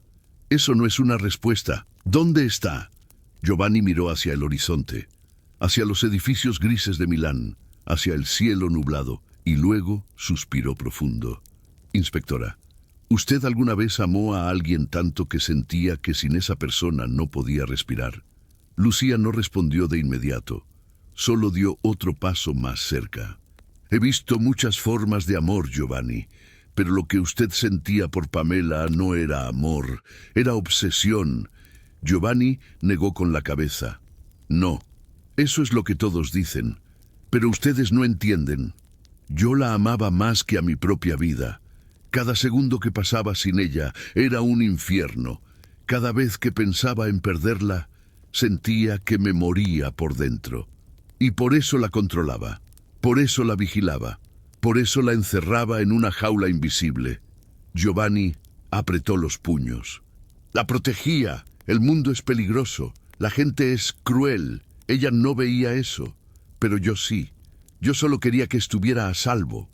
Eso no es una respuesta. ¿Dónde está?». Giovanni miró hacia el horizonte, hacia los edificios grises de Milán, hacia el cielo nublado, y luego suspiró profundo. «Inspectora, ¿usted alguna vez amó a alguien tanto que sentía que sin esa persona no podía respirar?». Lucía no respondió de inmediato, solo dio otro paso más cerca. «He visto muchas formas de amor, Giovanni, pero lo que usted sentía por Pamela no era amor, era obsesión». Giovanni negó con la cabeza. «No, eso es lo que todos dicen, pero ustedes no entienden. Yo la amaba más que a mi propia vida. Cada segundo que pasaba sin ella era un infierno. Cada vez que pensaba en perderla, sentía que me moría por dentro. Y por eso la controlaba, por eso la vigilaba, por eso la encerraba en una jaula invisible». Giovanni apretó los puños. «La protegía. El mundo es peligroso. La gente es cruel. Ella no veía eso, pero yo sí. Yo solo quería que estuviera a salvo.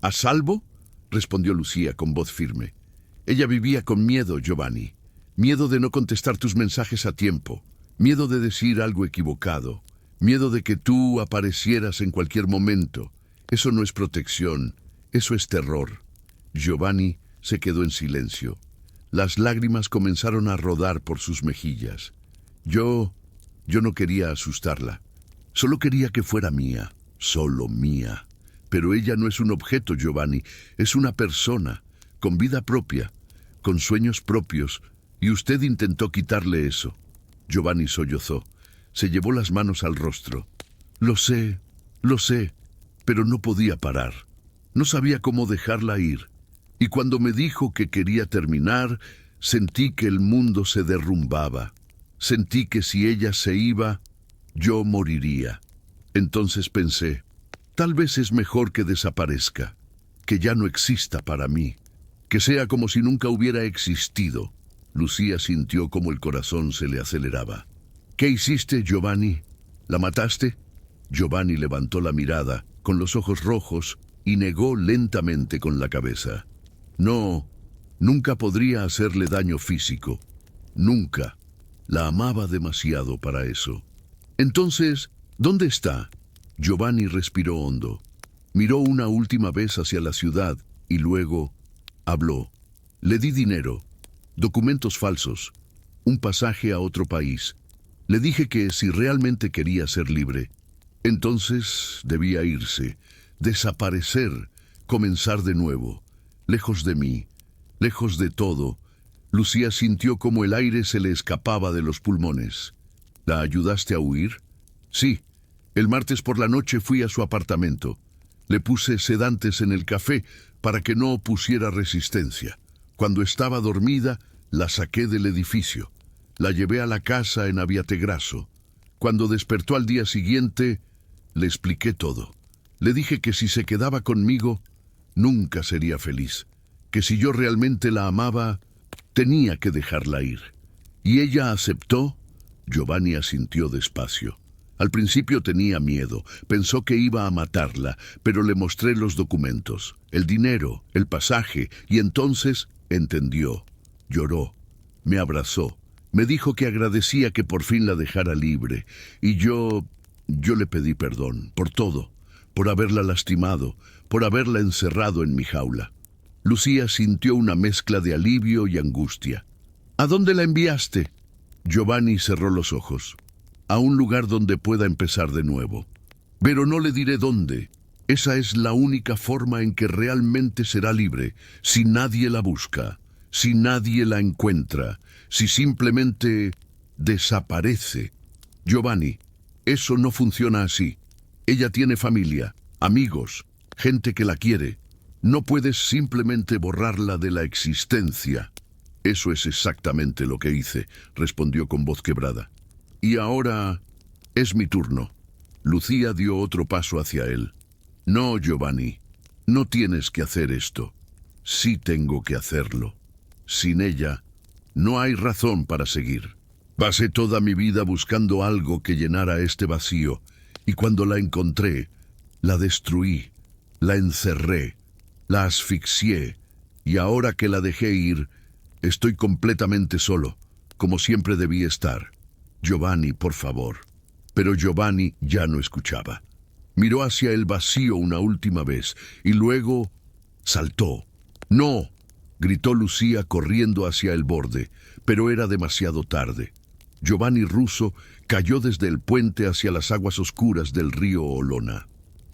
¿A salvo?, respondió Lucía con voz firme. Ella vivía con miedo, Giovanni. Miedo de no contestar tus mensajes a tiempo. Miedo de decir algo equivocado. Miedo de que tú aparecieras en cualquier momento. Eso no es protección, eso es terror. Giovanni se quedó en silencio. Las lágrimas comenzaron a rodar por sus mejillas. Yo no quería asustarla. Solo quería que fuera mía, solo mía. Pero ella no es un objeto, Giovanni, es una persona, con vida propia, con sueños propios, y usted intentó quitarle eso. Giovanni sollozó. Se llevó las manos al rostro. Lo sé, pero no podía parar. No sabía cómo dejarla ir. Y cuando me dijo que quería terminar, sentí que el mundo se derrumbaba. Sentí que si ella se iba, yo moriría. Entonces pensé, tal vez es mejor que desaparezca, que ya no exista para mí, que sea como si nunca hubiera existido. Lucía sintió como el corazón se le aceleraba. ¿Qué hiciste, Giovanni? ¿La mataste? Giovanni levantó la mirada, con los ojos rojos, y negó lentamente con la cabeza. No, nunca podría hacerle daño físico. Nunca. La amaba demasiado para eso. Entonces, ¿dónde está? Giovanni respiró hondo. Miró una última vez hacia la ciudad y luego habló. Le di dinero, documentos falsos, un pasaje a otro país. Le dije que si realmente quería ser libre, entonces debía irse, desaparecer, comenzar de nuevo, lejos de mí, lejos de todo. Lucía sintió como el aire se le escapaba de los pulmones. ¿La ayudaste a huir? Sí. El martes por la noche fui a su apartamento. Le puse sedantes en el café para que no opusiera resistencia. Cuando estaba dormida, la saqué del edificio. La llevé a la casa en Abbiategrasso. Cuando despertó al día siguiente, le expliqué todo. Le dije que si se quedaba conmigo, nunca sería feliz. Que si yo realmente la amaba, tenía que dejarla ir. ¿Y ella aceptó? Giovanni asintió despacio. Al principio tenía miedo, pensó que iba a matarla, pero le mostré los documentos, el dinero, el pasaje, y entonces entendió. Lloró, me abrazó, me dijo que agradecía que por fin la dejara libre, y yo le pedí perdón por todo, por haberla lastimado, por haberla encerrado en mi jaula. Lucía sintió una mezcla de alivio y angustia. ¿A dónde la enviaste? Giovanni cerró los ojos. A un lugar donde pueda empezar de nuevo. Pero no le diré dónde. Esa es la única forma en que realmente será libre, si nadie la busca, si nadie la encuentra, si simplemente desaparece. Giovanni, eso no funciona así. Ella tiene familia, amigos, gente que la quiere. No puedes simplemente borrarla de la existencia. Eso es exactamente lo que hice, respondió con voz quebrada. Y ahora es mi turno. Lucía dio otro paso hacia él. No, Giovanni, no tienes que hacer esto. Sí tengo que hacerlo. Sin ella, no hay razón para seguir. Pasé toda mi vida buscando algo que llenara este vacío, y cuando la encontré, la destruí, la encerré, la asfixié, y ahora que la dejé ir, estoy completamente solo, como siempre debí estar. Giovanni, por favor. Pero Giovanni ya no escuchaba. Miró hacia el vacío una última vez y luego saltó. ¡No!, gritó Lucía corriendo hacia el borde, pero era demasiado tarde. Giovanni Russo cayó desde el puente hacia las aguas oscuras del río Olona.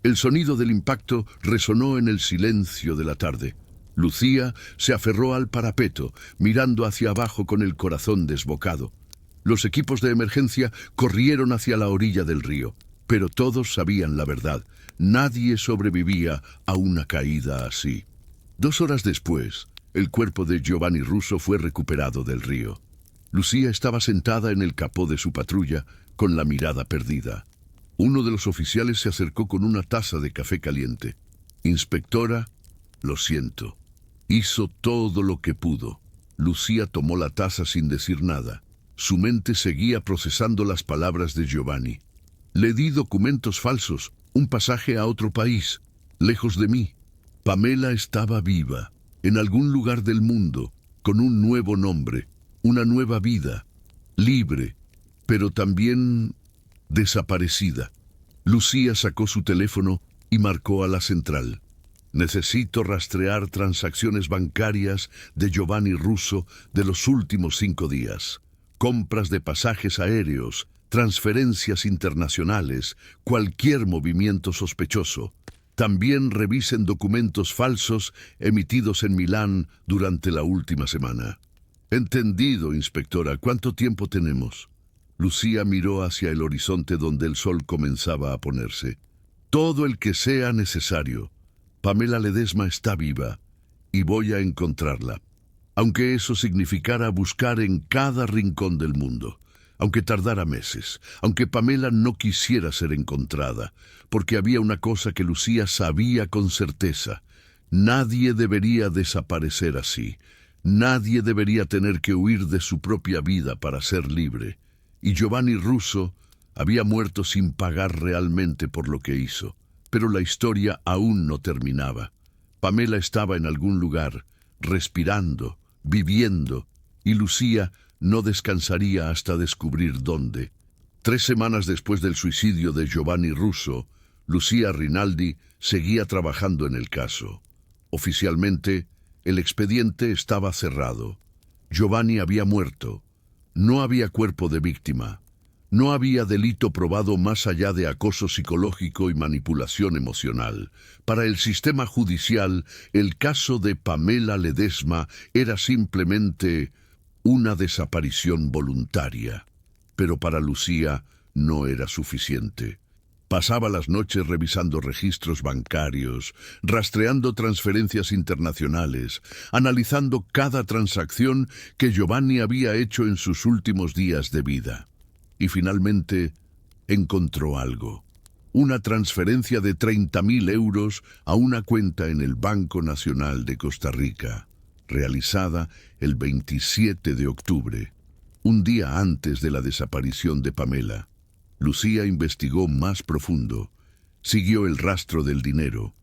El sonido del impacto resonó en el silencio de la tarde. Lucía se aferró al parapeto, mirando hacia abajo con el corazón desbocado. Los equipos de emergencia corrieron hacia la orilla del río, pero todos sabían la verdad. Nadie sobrevivía a una caída así. 2 horas después, el cuerpo de Giovanni Russo fue recuperado del río. Lucía estaba sentada en el capó de su patrulla, con la mirada perdida. Uno de los oficiales se acercó con una taza de café caliente. Inspectora, lo siento. Hizo todo lo que pudo. Lucía tomó la taza sin decir nada. Su mente seguía procesando las palabras de Giovanni. Le di documentos falsos, un pasaje a otro país, lejos de mí. Pamela estaba viva, en algún lugar del mundo, con un nuevo nombre, una nueva vida, libre, pero también desaparecida. Lucía sacó su teléfono y marcó a la central. Necesito rastrear transacciones bancarias de Giovanni Russo de los últimos 5 días. Compras de pasajes aéreos, transferencias internacionales, cualquier movimiento sospechoso. También revisen documentos falsos emitidos en Milán durante la última semana. Entendido, inspectora. ¿Cuánto tiempo tenemos? Lucía miró hacia el horizonte donde el sol comenzaba a ponerse. Todo el que sea necesario. Pamela Ledesma está viva y voy a encontrarla. Aunque eso significara buscar en cada rincón del mundo. Aunque tardara meses, aunque Pamela no quisiera ser encontrada, porque había una cosa que Lucía sabía con certeza. Nadie debería desaparecer así. Nadie debería tener que huir de su propia vida para ser libre. Y Giovanni Russo había muerto sin pagar realmente por lo que hizo. Pero la historia aún no terminaba. Pamela estaba en algún lugar, respirando, viviendo, y Lucía no descansaría hasta descubrir dónde. 3 semanas después del suicidio de Giovanni Russo, Lucía Rinaldi seguía trabajando en el caso. Oficialmente, el expediente estaba cerrado. Giovanni había muerto. No había cuerpo de víctima. No había delito probado más allá de acoso psicológico y manipulación emocional. Para el sistema judicial, el caso de Pamela Ledesma era simplemente una desaparición voluntaria. Pero para Lucía no era suficiente. Pasaba las noches revisando registros bancarios, rastreando transferencias internacionales, analizando cada transacción que Giovanni había hecho en sus últimos días de vida. Y finalmente encontró algo. Una transferencia de 30.000 euros a una cuenta en el Banco Nacional de Costa Rica, realizada el 27 de octubre, un día antes de la desaparición de Pamela. Lucía investigó más profundo, siguió el rastro del dinero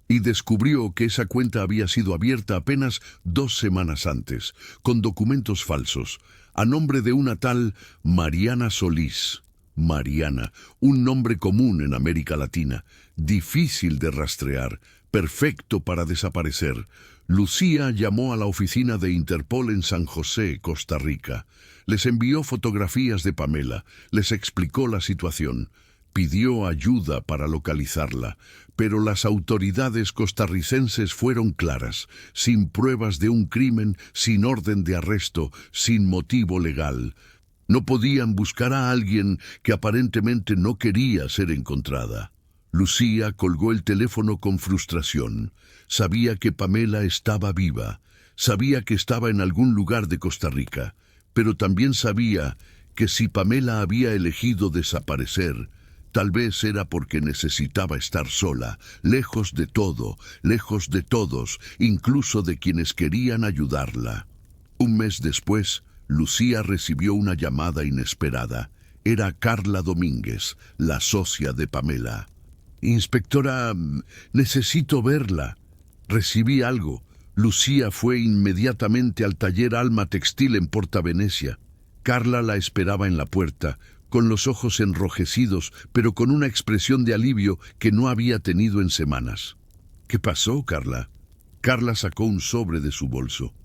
y descubrió que esa cuenta había sido abierta apenas 2 semanas antes, con documentos falsos, a nombre de una tal Mariana Solís. Mariana, un nombre común en América Latina, difícil de rastrear, perfecto para desaparecer. Lucía llamó a la oficina de Interpol en San José, Costa Rica. Les envió fotografías de Pamela, les explicó la situación, pidió ayuda para localizarla, pero las autoridades costarricenses fueron claras, sin pruebas de un crimen, sin orden de arresto, sin motivo legal. No podían buscar a alguien que aparentemente no quería ser encontrada. Lucía colgó el teléfono con frustración. Sabía que Pamela estaba viva, sabía que estaba en algún lugar de Costa Rica, pero también sabía que si Pamela había elegido desaparecer, tal vez era porque necesitaba estar sola, lejos de todo, lejos de todos, incluso de quienes querían ayudarla. Un mes después, Lucía recibió una llamada inesperada. Era Carla Domínguez, la socia de Pamela. «Inspectora, necesito verla». Recibí algo. Lucía fue inmediatamente al taller Alma Textil en Porta Venecia. Carla la esperaba en la puerta, con los ojos enrojecidos, pero con una expresión de alivio que no había tenido en semanas. «¿Qué pasó, Carla?» Carla sacó un sobre de su bolso.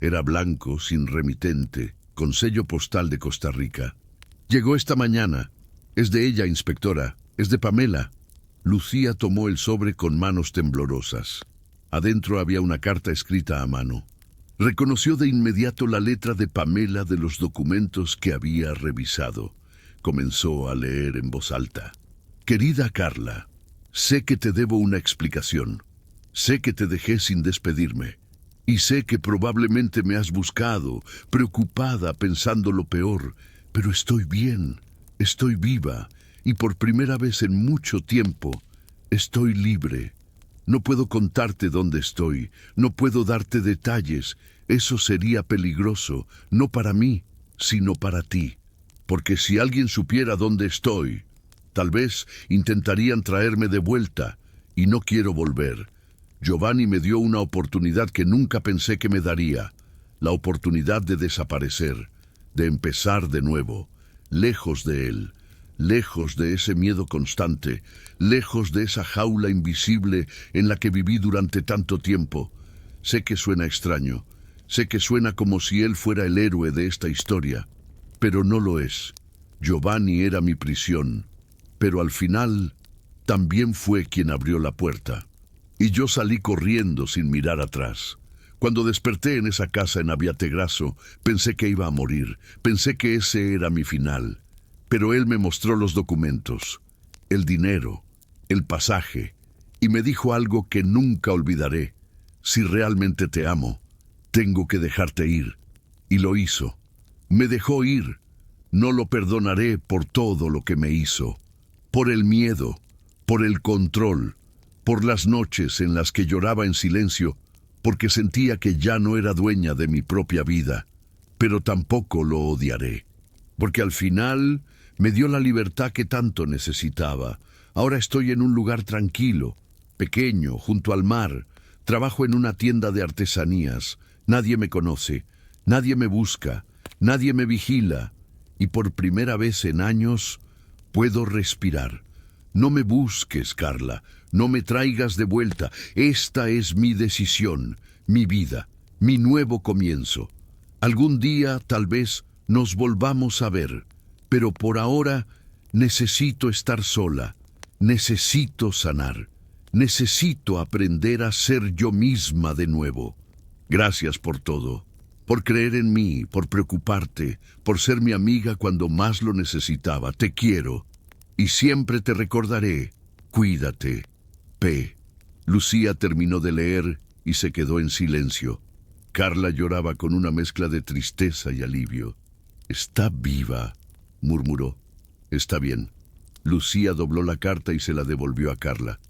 Era blanco, sin remitente, con sello postal de Costa Rica. «Llegó esta mañana. Es de ella, inspectora. Es de Pamela». Lucía tomó el sobre con manos temblorosas. Adentro había una carta escrita a mano. Reconoció de inmediato la letra de Pamela de los documentos que había revisado. Comenzó a leer en voz alta. «Querida Carla, sé que te debo una explicación. Sé que te dejé sin despedirme. Y sé que probablemente me has buscado, preocupada, pensando lo peor. Pero estoy bien, estoy viva, y por primera vez en mucho tiempo, estoy libre. No puedo contarte dónde estoy, no puedo darte detalles. Eso sería peligroso, no para mí, sino para ti. Porque si alguien supiera dónde estoy, Tal vez intentarían traerme de vuelta, y no quiero volver. Giovanni me dio una oportunidad que nunca pensé que me daría, la oportunidad de desaparecer, de empezar de nuevo, lejos de él, lejos de ese miedo constante, lejos de esa jaula invisible en la que viví durante tanto tiempo. Sé que suena extraño, sé que suena como si él fuera el héroe de esta historia, pero no lo es. Giovanni era mi prisión, pero al final también fue quien abrió la puerta. Y yo salí corriendo sin mirar atrás. Cuando desperté en esa casa en Abbiategrasso, pensé que iba a morir, pensé que ese era mi final. Pero él me mostró los documentos, el dinero, el pasaje, y me dijo algo que nunca olvidaré. Si realmente te amo, tengo que dejarte ir. Y lo hizo. Me dejó ir. No lo perdonaré por todo lo que me hizo. Por el miedo, por el control, por las noches en las que lloraba en silencio, porque sentía que ya no era dueña de mi propia vida. Pero tampoco lo odiaré, porque al final me dio la libertad que tanto necesitaba. Ahora estoy en un lugar tranquilo, pequeño, junto al mar. Trabajo en una tienda de artesanías. Nadie me conoce, nadie me busca, nadie me vigila. Y por primera vez en años puedo respirar. No me busques, Carla, no me traigas de vuelta. Esta es mi decisión, mi vida, mi nuevo comienzo. Algún día, tal vez, nos volvamos a ver, pero por ahora necesito estar sola, necesito sanar, necesito aprender a ser yo misma de nuevo. Gracias por todo, por creer en mí, por preocuparte, por ser mi amiga cuando más lo necesitaba. Te quiero. Y siempre te recordaré. Cuídate. P. Lucía terminó de leer y se quedó en silencio. Carla lloraba con una mezcla de tristeza y alivio. «Está viva», murmuró. «Está bien». Lucía dobló la carta y se la devolvió a Carla.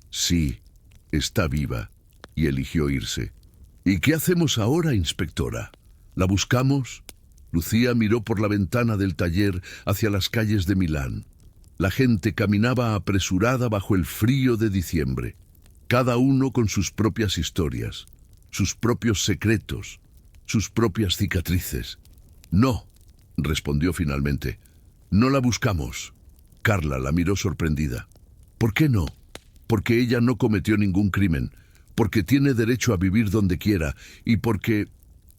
«Sí, está viva», y eligió irse. «¿Y qué hacemos ahora, inspectora? ¿La buscamos?» Lucía miró por la ventana del taller hacia las calles de Milán. La gente caminaba apresurada bajo el frío de diciembre, cada uno con sus propias historias, sus propios secretos, sus propias cicatrices. «No», respondió finalmente, «no la buscamos». Carla la miró sorprendida. «¿Por qué no?» «Porque ella no cometió ningún crimen, porque tiene derecho a vivir donde quiera y porque,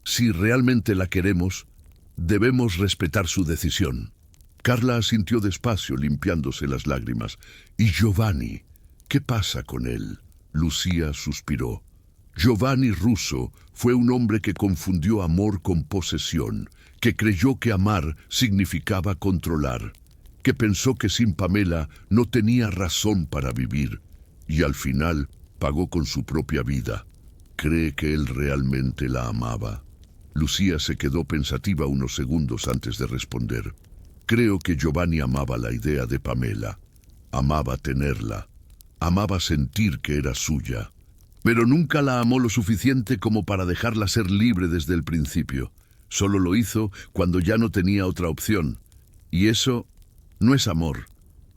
si realmente la queremos, debemos respetar su decisión». Carla asintió despacio, limpiándose las lágrimas. «¿Y Giovanni? ¿Qué pasa con él?». Lucía suspiró. Giovanni Russo fue un hombre que confundió amor con posesión, que creyó que amar significaba controlar, que pensó que sin Pamela no tenía razón para vivir, y al final pagó con su propia vida. ¿Cree que él realmente la amaba? Lucía se quedó pensativa unos segundos antes de responder. Creo que Giovanni amaba la idea de Pamela, amaba tenerla, amaba sentir que era suya, pero nunca la amó lo suficiente como para dejarla ser libre desde el principio. Solo lo hizo cuando ya no tenía otra opción, y eso no es amor,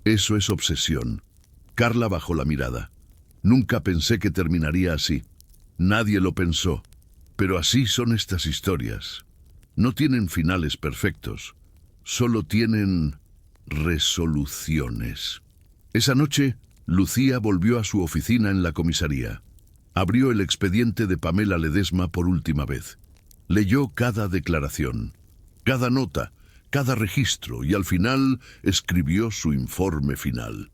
eso es obsesión. Carla bajó la mirada. Nunca pensé que terminaría así. Nadie lo pensó, pero así son estas historias. No tienen finales perfectos. Solo tienen resoluciones. Esa noche, Lucía volvió a su oficina en la comisaría. Abrió el expediente de Pamela Ledesma por última vez. Leyó cada declaración, cada nota, cada registro y al final escribió su informe final.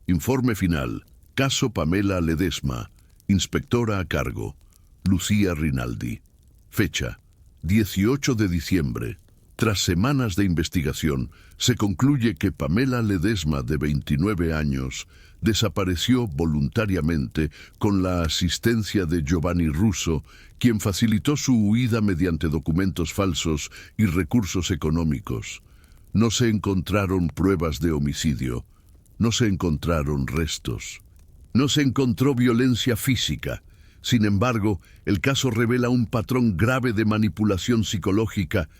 Informe final. Caso Pamela Ledesma. Inspectora a cargo. Lucía Rinaldi. Fecha. 18 de diciembre. Tras semanas de investigación, se concluye que Pamela Ledesma, de 29 años, desapareció voluntariamente con la asistencia de Giovanni Russo, quien facilitó su huida mediante documentos falsos y recursos económicos. No se encontraron pruebas de homicidio, no se encontraron restos, no se encontró violencia física. Sin embargo, el caso revela un patrón grave de manipulación psicológica,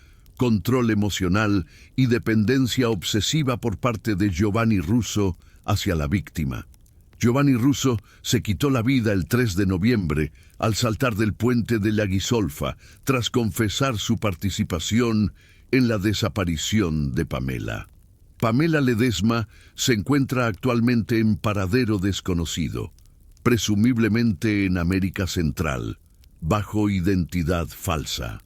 control emocional y dependencia obsesiva por parte de Giovanni Russo hacia la víctima. Giovanni Russo se quitó la vida el 3 de noviembre al saltar del puente de la Ghisolfa tras confesar su participación en la desaparición de Pamela. Pamela Ledesma se encuentra actualmente en paradero desconocido, presumiblemente en América Central, bajo identidad falsa.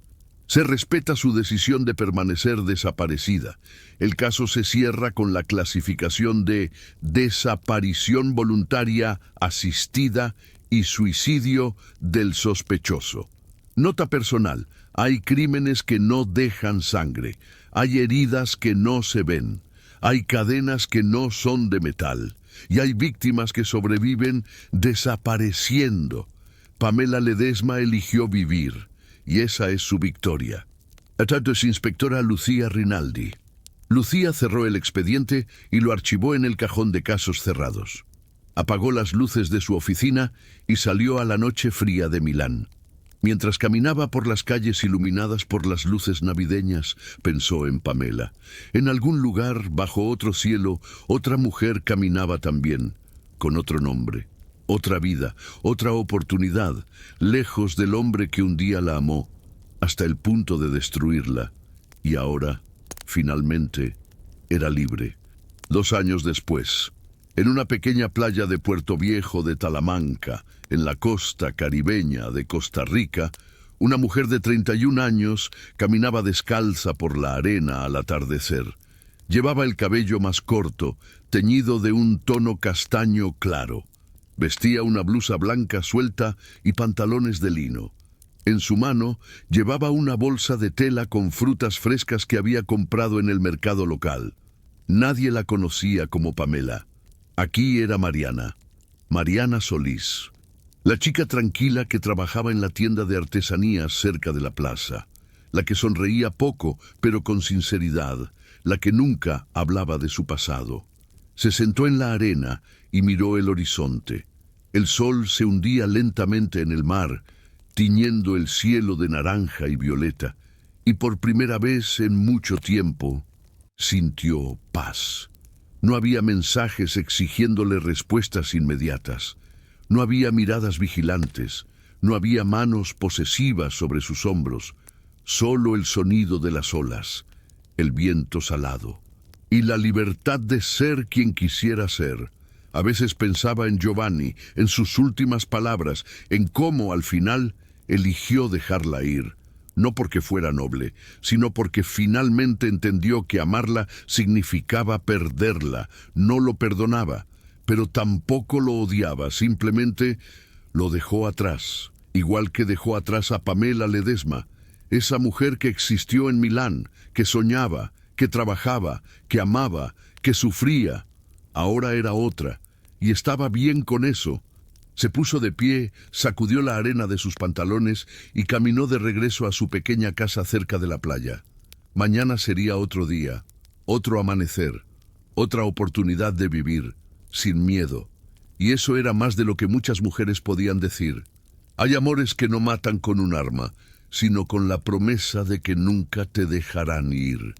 Se respeta su decisión de permanecer desaparecida. El caso se cierra con la clasificación de desaparición voluntaria asistida y suicidio del sospechoso. Nota personal: hay crímenes que no dejan sangre, hay heridas que no se ven, hay cadenas que no son de metal, y hay víctimas que sobreviven desapareciendo. Pamela Ledesma eligió vivir, y esa es su victoria. Atentos, inspectora Lucía Rinaldi. Lucía cerró el expediente y lo archivó en el cajón de casos cerrados. Apagó las luces de su oficina y salió a la noche fría de Milán. Mientras caminaba por las calles iluminadas por las luces navideñas, pensó en Pamela. En algún lugar, bajo otro cielo, otra mujer caminaba también, con otro nombre, otra vida, otra oportunidad, lejos del hombre que un día la amó, hasta el punto de destruirla. Y ahora, finalmente, era libre. 2 años después, en una pequeña playa de Puerto Viejo de Talamanca, en la costa caribeña de Costa Rica, una mujer de 31 años caminaba descalza por la arena al atardecer. Llevaba el cabello más corto, teñido de un tono castaño claro. Vestía una blusa blanca suelta y pantalones de lino. En su mano llevaba una bolsa de tela con frutas frescas que había comprado en el mercado local. Nadie la conocía como Pamela. Aquí era Mariana Solís, la chica tranquila que trabajaba en la tienda de artesanías cerca de la plaza, la que sonreía poco pero con sinceridad, la que nunca hablaba de su pasado. Se sentó en la arena y miró el horizonte. El sol se hundía lentamente en el mar, tiñendo el cielo de naranja y violeta, y por primera vez en mucho tiempo sintió paz. No había mensajes exigiéndole respuestas inmediatas. No había miradas vigilantes. No había manos posesivas sobre sus hombros. Solo el sonido de las olas, el viento salado y la libertad de ser quien quisiera ser. A veces pensaba en Giovanni, en sus últimas palabras, en cómo al final eligió dejarla ir. No porque fuera noble, sino porque finalmente entendió que amarla significaba perderla. No lo perdonaba, pero tampoco lo odiaba, simplemente lo dejó atrás, igual que dejó atrás a Pamela Ledesma, esa mujer que existió en Milán, que soñaba, que trabajaba, que amaba, que sufría. Ahora era otra, y estaba bien con eso. Se puso de pie, sacudió la arena de sus pantalones y caminó de regreso a su pequeña casa cerca de la playa. Mañana sería otro día, otro amanecer, otra oportunidad de vivir, sin miedo. Y eso era más de lo que muchas mujeres podían decir. Hay amores que no matan con un arma, sino con la promesa de que nunca te dejarán ir.